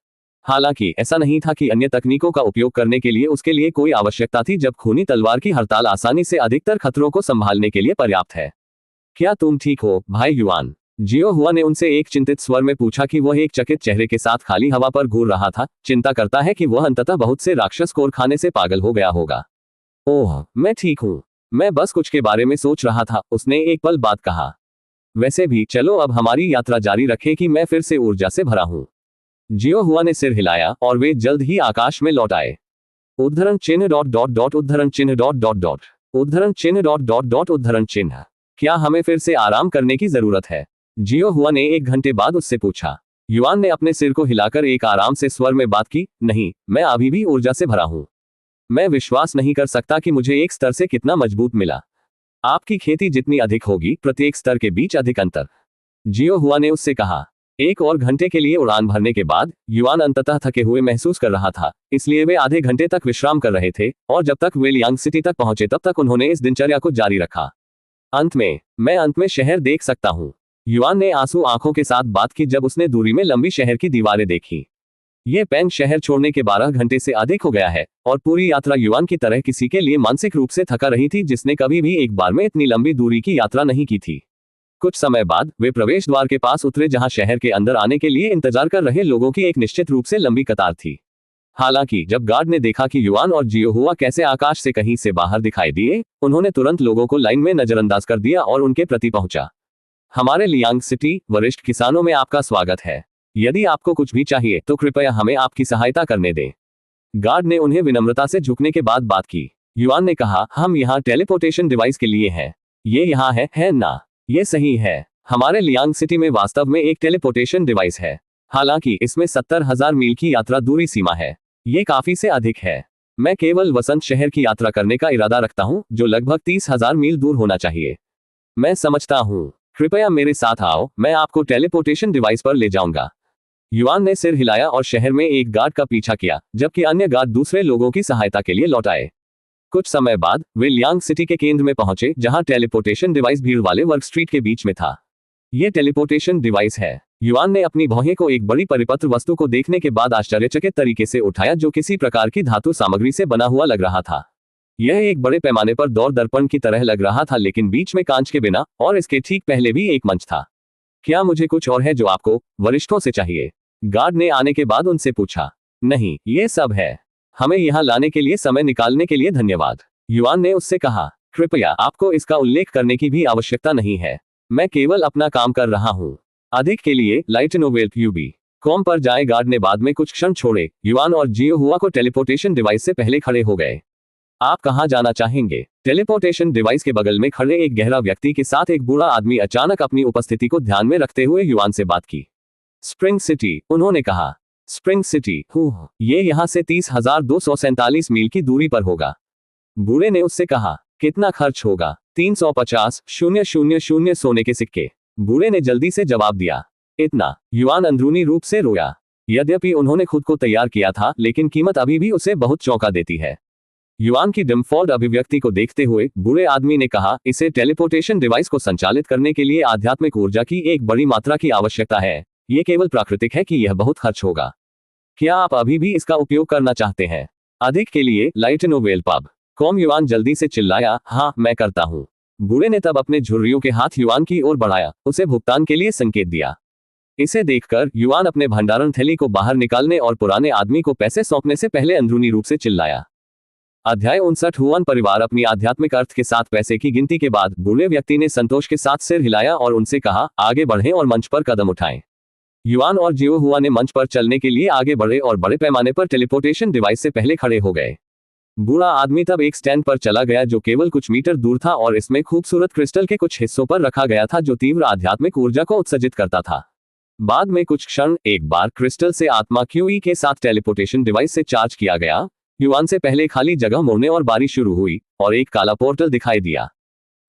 हालांकि ऐसा नहीं था कि अन्य तकनीकों का उपयोग करने के लिए उसके लिए कोई आवश्यकता थी, जब खूनी तलवार की हड़ताल आसानी से अधिकतर खतरों को संभालने के लिए पर्याप्त है। क्या तुम ठीक हो, भाई युआन? जियो हुआ ने उनसे एक चिंतित स्वर में पूछा कि वह एक चकित चेहरे के साथ खाली हवा पर घूर रहा था। चिंता करता है कि वह अंततः बहुत से राक्षस कोर खाने से पागल हो गया होगा। ओह, मैं ठीक हूँ। मैं बस कुछ के बारे में सोच रहा था, उसने एक पल बाद कहा। वैसे भी चलो अब हमारी यात्रा जारी रखें कि मैं फिर से ऊर्जा से भरा हूँ। जियो हुआ ने सिर हिलाया और वे जल्द ही आकाश में लौट आए। उद्धरण चिन्ह ... उद्धरण चिन्ह ... उद्धरण चिन्ह ... उद्धरण चिन्ह। क्या हमें फिर से आराम करने की जरूरत है? जियो हुआ ने 1 घंटे बाद उससे पूछा। युआन ने अपने सिर को हिलाकर एक आराम से स्वर में बात की, नहीं, मैं अभी भी ऊर्जा से भरा हूं। मैं विश्वास नहीं कर सकता कि मुझे एक स्तर से कितना मजबूत मिला। आपकी खेती जितनी अधिक होगी, प्रत्येक स्तर के बीच अधिक अंतर। जियो हुआ ने उससे कहा। 1 और घंटे के लिए उड़ान भरने के बाद युआन अंततः थके हुए महसूस कर रहा था, इसलिए वे आधे घंटे तक विश्राम कर रहे थे, और जब तक वे लियांग सिटी तक पहुंचे तब तक उन्होंने इस दिनचर्या को जारी रखा। अंत में मैं शहर देख सकता हूं। युआन ने आंसू आंखों के साथ बात की जब उसने दूरी में लंबी शहर की दीवारें देखी। ये पेंग शहर छोड़ने के 12 घंटे से अधिक हो गया है और पूरी यात्रा युआन की तरह किसी के लिए मानसिक रूप से थका रही थी जिसने कभी भी एक बार में इतनी लंबी दूरी की यात्रा नहीं की थी। कुछ समय बाद वे प्रवेश द्वार के पास उतरे जहां शहर के अंदर आने के लिए इंतजार कर रहे लोगों की एक निश्चित रूप से लंबी कतार थी। हालांकि जब गार्ड ने देखा कि युआन और जियो हुआ कैसे आकाश से कहीं से बाहर दिखाई दिए, उन्होंने तुरंत लोगों को लाइन में नजरअंदाज कर दिया और उनके प्रति पहुंचा। हमारे लियांग सिटी वरिष्ठ किसानों में आपका स्वागत है। यदि आपको कुछ भी चाहिए तो कृपया हमें आपकी सहायता करने दें। गार्ड ने उन्हें विनम्रता से झुकने के बाद बात की। युआन ने कहा, हम यहाँ टेलीपोर्टेशन डिवाइस के लिए हैं। ये यहाँ है ना? ये सही है। हमारे लियांग सिटी में वास्तव में एक टेलीपोर्टेशन डिवाइस है। हालांकि इसमें 70,000 मील की यात्रा दूरी सीमा है। ये काफी से अधिक है। मैं केवल वसंत शहर की यात्रा करने का इरादा रखता हूँ जो लगभग 30,000 मील दूर होना चाहिए। मैं समझता हूँ। कृपया मेरे साथ आओ, मैं आपको टेलीपोर्टेशन डिवाइस पर ले जाऊंगा। युआन ने सिर हिलाया और शहर में एक गार्ड का पीछा किया जबकि अन्य गार्ड दूसरे लोगों की सहायता के लिए लौट आए। कुछ समय बाद वे लियांग सिटी के केंद्र में पहुंचे जहां टेलीपोर्टेशन डिवाइस भीड़ वाले वर्क स्ट्रीट के बीच में था। यह टेलीपोर्टेशन डिवाइस है। युआन ने अपनी भौहें को एक बड़ी परिपत्र वस्तु को देखने के बाद आश्चर्यचकित तरीके से उठाया जो किसी प्रकार की धातु सामग्री से बना हुआ लग रहा था। यह एक बड़े पैमाने पर दौर दर्पण की तरह लग रहा था लेकिन बीच में कांच के बिना और इसके ठीक पहले भी एक मंच था। क्या मुझे कुछ और है जो आपको वरिष्ठों से चाहिए? गार्ड ने आने के बाद उनसे पूछा। नहीं, ये सब है। हमें यहाँ लाने के लिए समय निकालने के लिए धन्यवाद। युआन ने उससे कहा, कृपया आपको इसका उल्लेख करने की भी आवश्यकता नहीं है। मैं केवल अपना काम कर रहा हूँ। अधिक के लिए lightnovel.ub.com पर जाए। गार्ड ने बाद में कुछ क्षण छोड़े। युआन और जियो हुआ को टेलीपोर्टेशन डिवाइस से पहले खड़े हो गए। आप कहाँ जाना चाहेंगे? टेलीपोर्टेशन डिवाइस के बगल में खड़े एक गहरा व्यक्ति के साथ एक बूढ़ा आदमी अचानक अपनी उपस्थिति को ध्यान में रखते हुए युआन से बात की। स्प्रिंग सिटी, उन्होंने कहा। स्प्रिंग सिटी, ये यहाँ से 30,247 मील की दूरी पर होगा। बूढ़े ने उससे कहा, कितना खर्च होगा? 350,000 सोने के सिक्के। बूढ़े ने जल्दी से जवाब दिया। इतना? युआन अंदरूनी रूप से रोया। यद्यपि उन्होंने खुद को तैयार किया था लेकिन कीमत अभी भी उसे बहुत चौंका देती है। युआन की डिम्फॉल्ट अभिव्यक्ति को देखते हुए बूढ़े आदमी ने कहा, इसे टेलीपोर्टेशन डिवाइस को संचालित करने के लिए आध्यात्मिक ऊर्जा की एक बड़ी मात्रा की आवश्यकता है। ये केवल प्राकृतिक है कि यह बहुत खर्च होगा। क्या आप अभी भी इसका उपयोग करना चाहते हैं? अधिक के लिए lightnovel.pub.com। युआन जल्दी से चिल्लाया, हाँ मैं करता हूँ। बूढ़े ने तब अपने झुर्रियों के हाथ युआन की ओर बढ़ाया, उसे भुगतान के लिए संकेत दिया। इसे देखकर युआन अपने भंडारण थैली को बाहर निकालने और पुराने आदमी को पैसे सौंपने से पहले अंदरूनी रूप से चिल्लाया। अध्याय 59। हुआन परिवार अपनी आध्यात्मिक अर्थ के साथ पैसे की गिनती के बाद बूढ़े व्यक्ति ने संतोष के साथ सिर हिलाया और उनसे कहा, आगे बढ़ें और मंच पर कदम उठाएं। युआन और जियो हुआ ने मंच पर चलने के लिए आगे बढ़े और बड़े पैमाने पर टेलीपोर्टेशन डिवाइस से पहले खड़े हो गए। बूढ़ा आदमी तब एक स्टैंड पर चला गया जो केवल कुछ मीटर दूर था और इसमें खूबसूरत क्रिस्टल के कुछ हिस्सों पर रखा गया था जो तीव्र आध्यात्मिक ऊर्जा को उत्सर्जित करता था। बाद में कुछ क्षण एक बार क्रिस्टल से आत्मा क्यूई के साथ टेलीपोर्टेशन डिवाइस से चार्ज किया गया। युआन से पहले खाली जगह मोड़ने और बारी शुरू हुई और एक काला पोर्टल दिखाई दिया।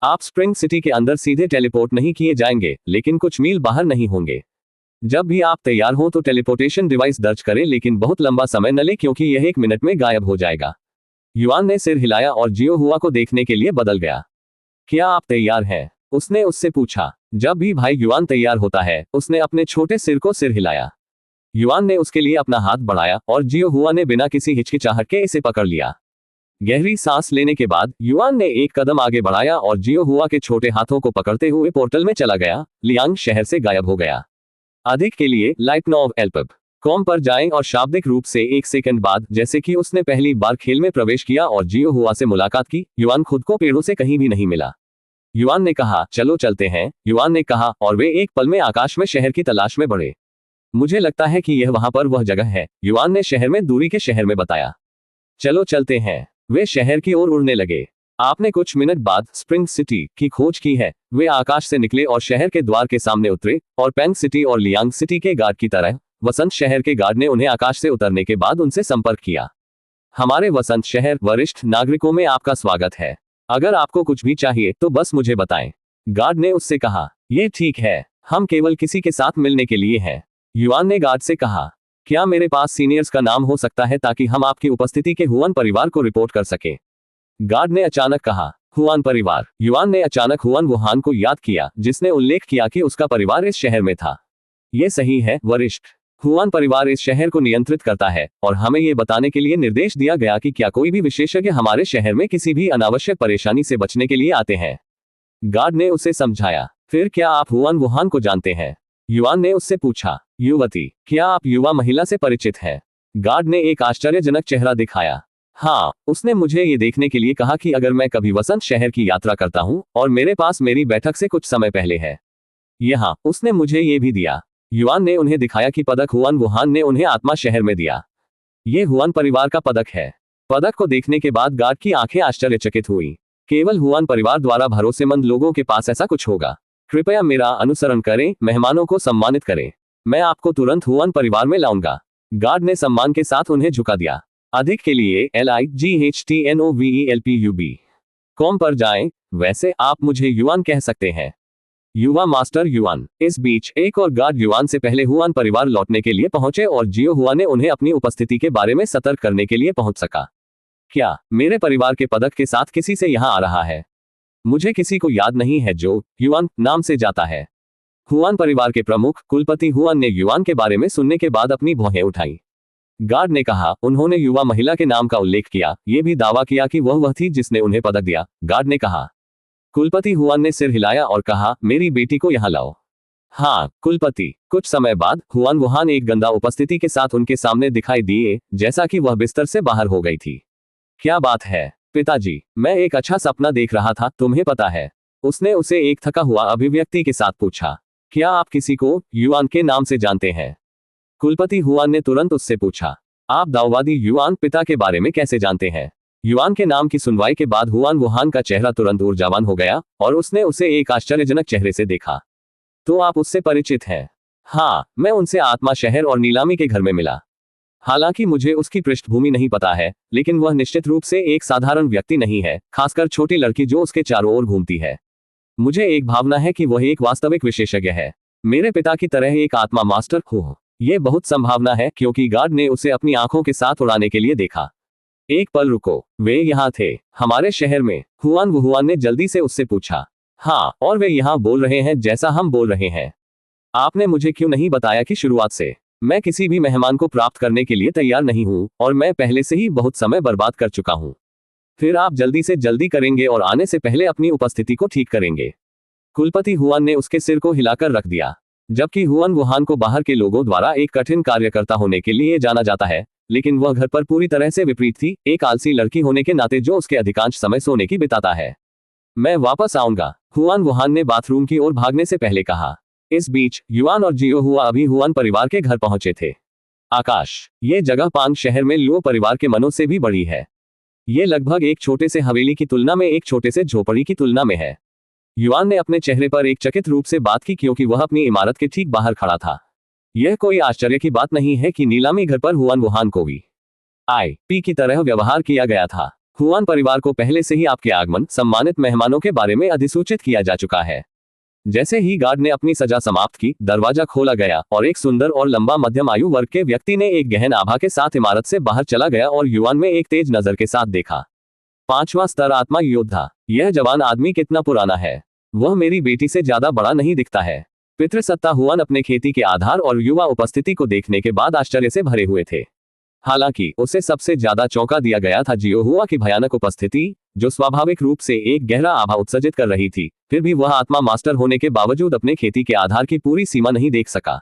आप स्प्रिंग सिटी के अंदर सीधे टेलीपोर्ट नहीं किए जाएंगे लेकिन कुछ मील बाहर नहीं होंगे। जब भी आप तैयार हो तो टेलीपोर्टेशन डिवाइस दर्ज करें लेकिन बहुत लंबा समय न ले क्योंकि यह 1 मिनट में गायब हो जाएगा। युआन ने सिर हिलाया और जियो हुआ को देखने के लिए बदल गया। क्या आप तैयार हैं? उसने उससे पूछा। जब भी भाई युआन तैयार होता है, उसने अपने छोटे सिर को सिर हिलाया। युआन ने उसके लिए अपना हाथ बढ़ाया और जियो हुआ ने बिना किसी हिचकिचाहट के इसे पकड़ लिया। गहरी सांस लेने के बाद युआन ने एक कदम आगे बढ़ाया और जियो हुआ के छोटे हाथों को पकड़ते हुए पोर्टल में चला गया। लियांग शहर से गायब हो गया। अधिक के लिए lightnovel.pub.com पर जाएं और शाब्दिक रूप से 1 सेकंड बाद जैसे कि उसने पहली बार खेल में प्रवेश किया और जियो हुआ से मुलाकात की, युआन खुद को पेड़ों से कहीं भी नहीं मिला। युआन ने कहा, चलो चलते हैं। युआन ने कहा और वे एक पल में आकाश में शहर की तलाश में बढ़े। मुझे लगता है कि यह वहां पर वह जगह है, युआन ने शहर में दूरी के शहर में बताया। चलो चलते हैं। वे शहर की ओर उड़ने लगे। आपने कुछ मिनट बाद स्प्रिंग सिटी की खोज की है। वे आकाश से निकले और शहर के द्वार के सामने उतरे और पेंग सिटी और लियांग सिटी के गार्ड की तरह वसंत शहर के गार्ड ने उन्हें आकाश से उतरने के बाद उनसे संपर्क किया। हमारे वसंत शहर वरिष्ठ नागरिकों में आपका स्वागत है। अगर आपको कुछ भी चाहिए तो बस मुझे बताएं। गार्ड ने उससे कहा। ये ठीक है, हम केवल किसी के साथ मिलने के लिए हैं। युआन ने गार्ड से कहा, क्या मेरे पास सीनियर्स का नाम हो सकता है ताकि हम आपकी उपस्थिति के हुआन परिवार को रिपोर्ट कर सके? गार्ड ने अचानक कहा। हुआन परिवार। युआन ने अचानक हुआन वुहान को याद किया, जिसने उल्लेख किया कि उसका परिवार इस शहर में था। ये सही है वरिष्ठ। हुआन परिवार इस शहर को नियंत्रित करता है और हमें ये बताने के लिए निर्देश दिया गया कि क्या कोई भी विशेषज्ञ हमारे शहर में किसी भी अनावश्यक परेशानी से बचने के लिए आते हैं। गार्ड ने उसे समझाया। फिर क्या आप हुआन वुहान को जानते हैं? युआन ने उससे पूछा। युवती, क्या आप युवा महिला से परिचित हैं? गार्ड ने एक आश्चर्यजनक चेहरा दिखाया। हाँ, उसने मुझे ये देखने के लिए कहा कि अगर मैं कभी वसंत शहर की यात्रा करता हूँ और मेरे पास मेरी बैठक से कुछ समय पहले है। यहाँ उसने मुझे ये भी दिया। युआन ने उन्हें दिखाया कि पदक हुआन वुहान ने उन्हें आत्मा शहर में दिया। ये हुआन परिवार का पदक है। पदक को देखने के बाद गार्ड की आंखें आश्चर्यचकित हुई। केवल हुआन परिवार द्वारा भरोसेमंद लोगों के पास ऐसा कुछ होगा। कृपया मेरा अनुसरण करें, मेहमानों को सम्मानित करें। मैं आपको तुरंत हुआन परिवार में लाऊंगा। गार्ड ने सम्मान के साथ उन्हें झुका दिया। अधिक के लिए lightnovelpub.com पर जाएं। वैसे आप मुझे युआन कह सकते हैं। युवा मास्टर युआन। इस बीच एक और गार्ड युआन से पहले हुआन परिवार लौटने के लिए पहुंचे और जियो हुआ ने उन्हें अपनी उपस्थिति के बारे में सतर्क करने के लिए पहुंच सका। क्या मेरे परिवार के पदक के साथ किसी से यहां आ रहा है? मुझे किसी को याद नहीं है जो युआन नाम से जाता है। हुआन परिवार के प्रमुख कुलपति हुआन ने युआन के बारे में सुनने के बाद अपनी भौहें उठाई। गार्ड ने कहा। उन्होंने युवा महिला के नाम का उल्लेख किया, ये भी दावा किया कि वह थी जिसने उन्हें पदक दिया। गार्ड ने कहा। कुलपति हुआन ने सिर हिलाया और कहा, मेरी बेटी को यहाँ लाओ। हाँ कुलपति। कुछ समय बाद हुआन वुहान एक गंदा उपस्थिति के साथ उनके सामने दिखाई दिए, जैसा कि वह बिस्तर से बाहर हो गई थी। क्या बात है पिताजी, मैं एक अच्छा सपना देख रहा था, तुम्हें पता है? उसने उसे एक थका हुआ अभिव्यक्ति के साथ पूछा। क्या आप किसी को युआन के नाम से जानते हैं? कुलपति हुआन ने तुरंत उससे पूछा। आप दाऊवादी युआन पिता के बारे में कैसे जानते हैं? युआन के नाम की सुनवाई के बाद हुआन वुहान का चेहरा तुरंत ऊर्जावान हो गया और उसने उसे एक आश्चर्यजनक चेहरे से देखा। तो आप उससे परिचित हैं? हाँ, मैं उनसे आत्मा शहर और नीलामी के घर में मिला। हालांकि मुझे उसकी पृष्ठभूमि नहीं पता है, लेकिन वह निश्चित रूप से एक साधारण व्यक्ति नहीं है, खासकर छोटी लड़की जो उसके चारों ओर घूमती है। मुझे एक भावना है कि वह एक वास्तविक विशेषज्ञ है, मेरे पिता की तरह एक आत्मा मास्टर हो। यह बहुत संभावना है क्योंकि गार्ड ने उसे अपनी आंखों के साथ उड़ाने के लिए देखा। एक पल रुको, वे यहाँ थे हमारे शहर में? हुआन वुहुआन ने जल्दी से उससे पूछा। हाँ, और वे यहाँ बोल रहे हैं जैसा हम बोल रहे हैं। आपने मुझे क्यों नहीं बताया कि शुरुआत से? मैं किसी भी मेहमान को प्राप्त करने के लिए तैयार नहीं हूँ और मैं पहले से ही बहुत समय बर्बाद कर चुका हूँ। फिर आप जल्दी से जल्दी करेंगे और आने से पहले अपनी उपस्थिति को ठीक करेंगे। कुलपति हुआन ने उसके सिर को हिलाकर रख दिया। जबकि हुआन वुहान को बाहर के लोगों द्वारा एक कठिन कार्यकर्ता होने के लिए जाना जाता है, लेकिन वह घर पर पूरी तरह से विपरीत थी, एक आलसी लड़की होने के नाते जो उसके अधिकांश समय सोने की बिताता है। मैं वापस आऊंगा, हुआन वुहान ने बाथरूम की ओर भागने से पहले कहा। इस बीच युआन और जियो हुआ अभी हुआन परिवार के घर पहुंचे थे। आकाश, ये जगह पांग शहर में लुओ परिवार के मनों से भी बड़ी है। ये लगभग एक छोटे से हवेली की तुलना में एक छोटे से झोपड़ी की तुलना में है। युआन ने अपने चेहरे पर एक चकित रूप से बात की क्योंकि वह अपनी इमारत के ठीक बाहर खड़ा था। यह कोई आश्चर्य की बात नहीं है कि नीलामी घर पर हुआन वुहान को VIP की तरह व्यवहार किया गया था। हुआन परिवार को पहले से ही आपके आगमन, सम्मानित मेहमानों के बारे में अधिसूचित किया जा चुका है। जैसे ही गार्ड ने अपनी सजा समाप्त की, दरवाजा खोला गया और एक सुंदर और लंबा मध्यम आयु वर्ग के व्यक्ति ने एक गहन आभा के साथ इमारत से बाहर चला गया और युआन में एक तेज नजर के साथ देखा। 5वां स्तर आत्मा योद्धा। यह जवान आदमी कितना पुराना है? वह मेरी बेटी से ज्यादा बड़ा नहीं दिखता है। पितृसत्ता हुआन अपने खेती के आधार और युवा उपस्थिति को देखने के बाद आश्चर्य से भरे हुए थे। हालांकि उसे सबसे ज्यादा चौंका दिया गया था जियो हुआ की भयानक उपस्थिति, जो स्वाभाविक रूप से एक गहरा आभा उत्सर्जित कर रही थी। फिर भी वह आत्मा मास्टर होने के बावजूद अपने खेती के आधार की पूरी सीमा नहीं देख सका।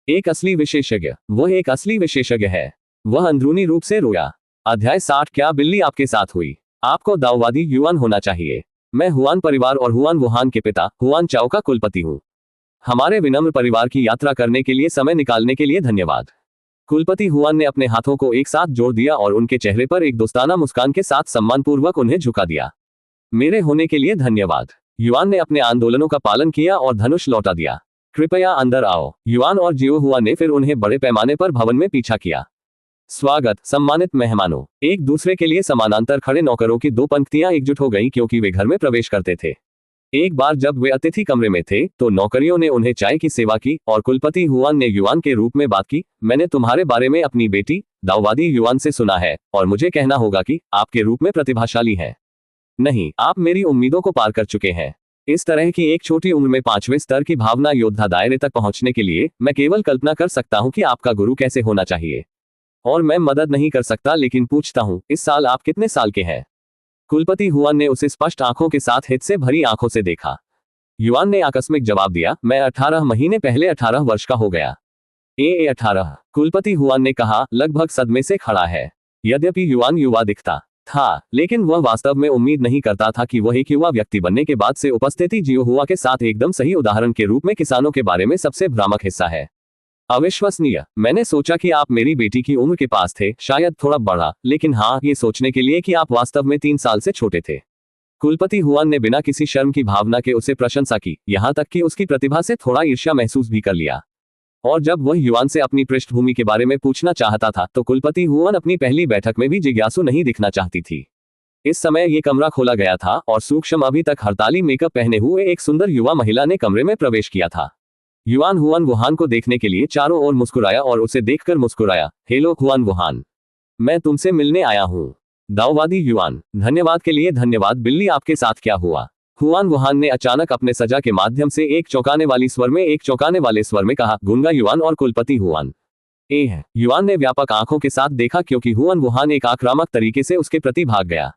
एक असली विशेषज्ञ। वह एक असली विशेषज्ञ है। वह अंदरूनी रूप से रोया। अध्याय 60। क्या बिल्ली आपके साथ हुई? आपको दाऊवादी युआन होना चाहिए। मैं हुआन परिवार और हुआन वुहान के पिता हुआन चाओ का कुलपति हूँ। हमारे विनम्र परिवार की यात्रा करने के लिए समय निकालने के लिए धन्यवाद। कुलपति हुआन ने अपने हाथों को एक साथ जोड़ दिया और उनके चेहरे पर एक दोस्ताना मुस्कान के साथ सम्मानपूर्वक उन्हें झुका दिया। मेरे होने के लिए धन्यवाद। युआन ने अपने आंदोलनों का पालन किया और धनुष लौटा दिया। कृपया अंदर आओ। युआन और जियो हुआ ने फिर उन्हें बड़े पैमाने पर भवन में पीछा किया। स्वागत सम्मानित मेहमानों। एक दूसरे के लिए समानांतर खड़े नौकरों की दो पंक्तियां एकजुट हो गईं क्योंकि वे घर में प्रवेश करते थे। एक बार जब वे अतिथि कमरे में थे तो नौकरियों ने उन्हें चाय की सेवा की और कुलपति हुआन ने युआन के रूप में बात की। मैंने तुम्हारे बारे में अपनी बेटी दाऊवादी युआन से सुना है और मुझे कहना होगा कि आपके रूप में प्रतिभाशाली है। नहीं, आप मेरी उम्मीदों को पार कर चुके हैं। इस तरह की एक छोटी उम्र में 5वें स्तर की भावना योद्धा दायरे तक पहुंचने के लिए मैं केवल कल्पना कर सकता हूं कि आपका गुरु कैसे होना चाहिए। और मैं मदद नहीं कर सकता, लेकिन पूछता हूं, इस साल आप कितने साल के हैं? कुलपति हुआन ने उसे स्पष्ट आंखों के साथ हित से भरी आंखों से देखा। युआन ने आकस्मिक जवाब दिया, मैं 18 महीने पहले 18 वर्ष का हो गया। 18। कुलपति हुआन ने कहा, लगभग सदमे से खड़ा है। यद्यपि युआन युवा दिखता था, लेकिन वह वास्तव में उम्मीद नहीं करता था कि वह एक युवा व्यक्ति बनने के बाद से उपस्थिति जियो हुआ के साथ एकदम सही उदाहरण के रूप में किसानों के बारे में सबसे भ्रामक हिस्सा है। अविश्वसनीय। मैंने सोचा कि आप मेरी बेटी की उम्र के पास थे, शायद थोड़ा बड़ा, लेकिन हाँ, ये सोचने के लिए कि आप वास्तव में 3 साल से छोटे थे। कुलपति हुआन ने बिना किसी शर्म की भावना के उसे प्रशंसा की, यहां तक कि उसकी प्रतिभा से थोड़ा ईर्ष्या महसूस भी कर लिया। और जब वह युआन से अपनी पृष्ठभूमि के बारे में पूछना चाहता था, तो कुलपति हुआन अपनी पहली बैठक में भी जिज्ञासु नहीं दिखना चाहती थी। इस समय ये कमरा खोला गया था और सूक्ष्म अभी तक हड़ताली मेकअप पहने हुए एक सुंदर युवा महिला ने कमरे में प्रवेश किया था। युआन हुआन वुहान को देखने के लिए चारों ओर मुस्कुराया और उसे देखकर मुस्कुराया, हेलो हुआन वुहान, मैं तुमसे मिलने आया हूँ। दाऊवादी युआन, धन्यवाद के लिए धन्यवाद बिल्ली, आपके साथ क्या हुआ? हुआन वुहान ने अचानक अपने सजा के माध्यम से एक चौंकाने वाले स्वर में कहा, गुंगा युआन और कुलपति हुआन। युआन ने व्यापक आंखों के साथ देखा क्योंकि हुआन वुहान एक आक्रामक तरीके से उसके प्रति भाग गया।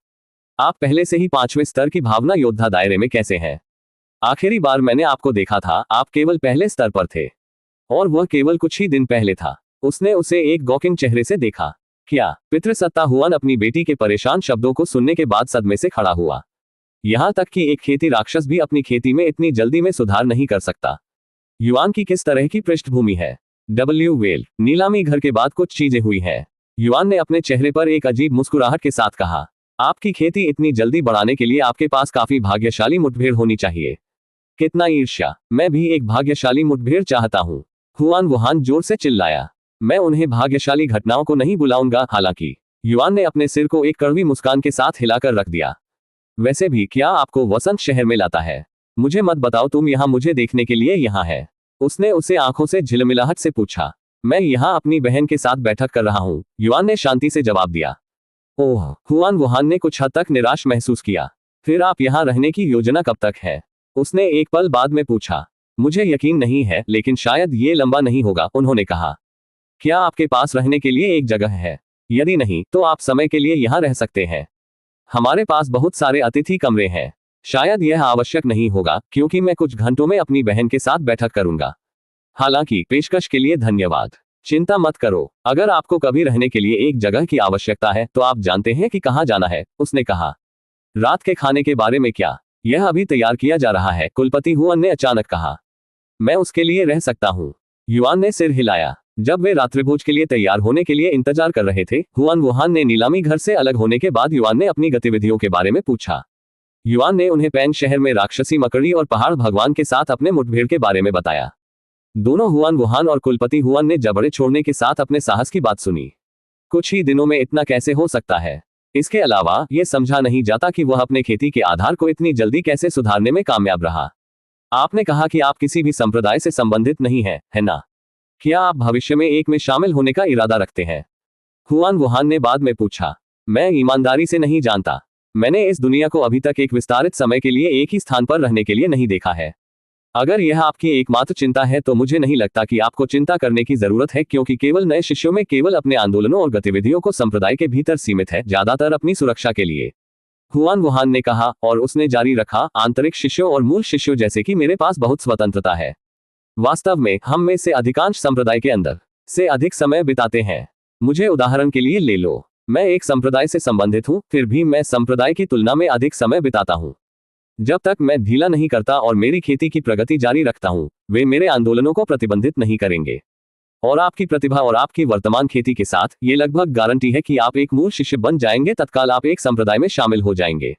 आप पहले से ही 5वें स्तर की भावना योद्धा दायरे में कैसे हैं? आखिरी बार मैंने आपको देखा था, आप केवल पहले स्तर पर थे। और वह केवल कुछ ही दिन पहले था। उसने उसे एक गॉकिंग चेहरे से देखा। क्या? पितृसत्ता हुआन अपनी बेटी के परेशान शब्दों को सुनने के बाद सदमे से खड़ा हुआ। यहां तक कि एक खेती राक्षस भी अपनी खेती में इतनी जल्दी में सुधार नहीं कर सकता। युआन की किस तरह की पृष्ठभूमि है? वेल, नीलामी घर के बाद कुछ चीजें हुई हैं। युआन ने अपने चेहरे पर एक अजीब मुस्कुराहट के साथ कहा, आपकी खेती इतनी जल्दी बढ़ाने के लिए आपके पास काफी भाग्यशाली मुठभेड़ होनी चाहिए। कितना ईर्ष्या! मैं भी एक भाग्यशाली मुठभेड़ चाहता हूँ। हुआन वुहान जोर से चिल्लाया। मैं उन्हें भाग्यशाली घटनाओं को नहीं बुलाऊंगा। हालांकि युआन ने अपने सिर को एक कड़वी मुस्कान के साथ हिलाकर रख दिया। वैसे भी क्या आपको वसंत शहर में लाता है? मुझे मत बताओ तुम यहाँ मुझे देखने के लिए यहाँ है। उसने उसे आंखों से झिलमिलाहट से पूछा। मैं यहाँ अपनी बहन के साथ बैठक कर रहा हूँ, युआन ने शांति से जवाब दिया। ओह, हुआन वुहान ने कुछ हद तक निराश महसूस किया। फिर आप यहाँ रहने की योजना कब तक है? उसने एक पल बाद में पूछा। मुझे यकीन नहीं है, लेकिन शायद ये लंबा नहीं होगा, उन्होंने कहा। क्या आपके पास रहने के लिए एक जगह है? यदि नहीं, तो आप समय के लिए यहाँ रह सकते हैं। हमारे पास बहुत सारे अतिथि कमरे हैं। शायद यह आवश्यक नहीं होगा, क्योंकि मैं कुछ घंटों में अपनी बहन के साथ बैठक करूंगा। हालांकि पेशकश के लिए धन्यवाद। चिंता मत करो, अगर आपको कभी रहने के लिए एक जगह की आवश्यकता है तो आप जानते हैं कि कहाँ जाना है, उसने कहा। रात के खाने के बारे में क्या? यह अभी तैयार किया जा रहा है, कुलपति हुआन ने अचानक कहा। मैं उसके लिए रह सकता हूँ। युआन ने सिर हिलाया। जब वे रात्रिभोज के लिए तैयार होने के लिए इंतजार कर रहे थे, हुआन वुहान ने नीलामी घर से अलग होने के बाद युआन ने अपनी गतिविधियों के बारे में पूछा। युआन ने उन्हें पैंग शहर में राक्षसी मकड़ी और पहाड़ भगवान के साथ अपने मुठभेड़ के बारे में बताया। दोनों हुआन वुहान और कुलपति हुआन ने जबड़े छोड़ने के साथ अपने साहस की बात सुनी। कुछ ही दिनों में इतना कैसे हो सकता है? इसके अलावा यह समझा नहीं जाता कि वह अपने खेती के आधार को इतनी जल्दी कैसे सुधारने में कामयाब रहा। आपने कहा कि आप किसी भी संप्रदाय से संबंधित नहीं हैं, है ना? क्या आप भविष्य में एक में शामिल होने का इरादा रखते हैं? हुआन वुहान ने बाद में पूछा। मैं ईमानदारी से नहीं जानता। मैंने इस दुनिया को अभी तक एक विस्तारित समय के लिए एक ही स्थान पर रहने के लिए नहीं देखा है। अगर यह आपकी एकमात्र चिंता है तो मुझे नहीं लगता कि आपको चिंता करने की जरूरत है, क्योंकि केवल नए शिष्यों में केवल अपने आंदोलनों और गतिविधियों को संप्रदाय के भीतर सीमित है, ज्यादातर अपनी सुरक्षा के लिए। हुआन वुहान ने कहा, और उसने जारी रखा, आंतरिक शिष्यों और मूल शिष्यों जैसे कि मेरे पास बहुत स्वतंत्रता है। वास्तव में हम में से अधिकांश संप्रदाय के अंदर से अधिक समय बिताते हैं। मुझे उदाहरण के लिए ले लो, मैं एक संप्रदाय से संबंधित हूँ, फिर भी मैं संप्रदाय की तुलना में अधिक समय बिताता हूँ। जब तक मैं ढीला नहीं करता और मेरी खेती की प्रगति जारी रखता हूँ, वे मेरे आंदोलनों को प्रतिबंधित नहीं करेंगे। और आपकी प्रतिभा और आपकी वर्तमान खेती के साथ ये लगभग गारंटी है कि आप एक मूल शिष्य बन जाएंगे, तत्काल आप एक संप्रदाय में शामिल हो जाएंगे।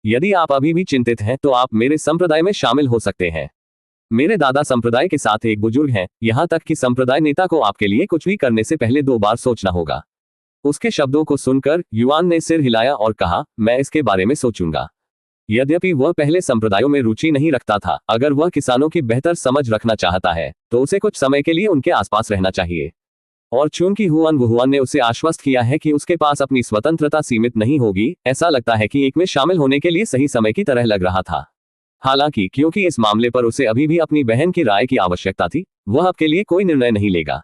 यदि आप अभी भी चिंतित हैं तो आप मेरे संप्रदाय में शामिल हो सकते हैं। मेरे दादा संप्रदाय के साथ एक बुजुर्ग हैं, यहाँ तक कि संप्रदाय नेता को आपके लिए कुछ भी करने से पहले 2 बार सोचना होगा। उसके शब्दों को सुनकर युआन ने सिर हिलाया और कहा, मैं इसके बारे में सोचूंगा। यद्यपि वह पहले संप्रदायों में रुचि नहीं रखता था, अगर वह किसानों की बेहतर समझ रखना चाहता है तो उसे कुछ समय के लिए उनके आसपास रहना चाहिए। और चूंकि हुआन वुहुआन ने उसे आश्वस्त किया है कि उसके पास अपनी स्वतंत्रता सीमित नहीं होगी, ऐसा लगता है कि एक में शामिल होने के लिए सही समय की तरह लग रहा था। हालांकि क्योंकि इस मामले पर उसे अभी भी अपनी बहन की राय की आवश्यकता थी, वह अब के लिए कोई निर्णय नहीं लेगा।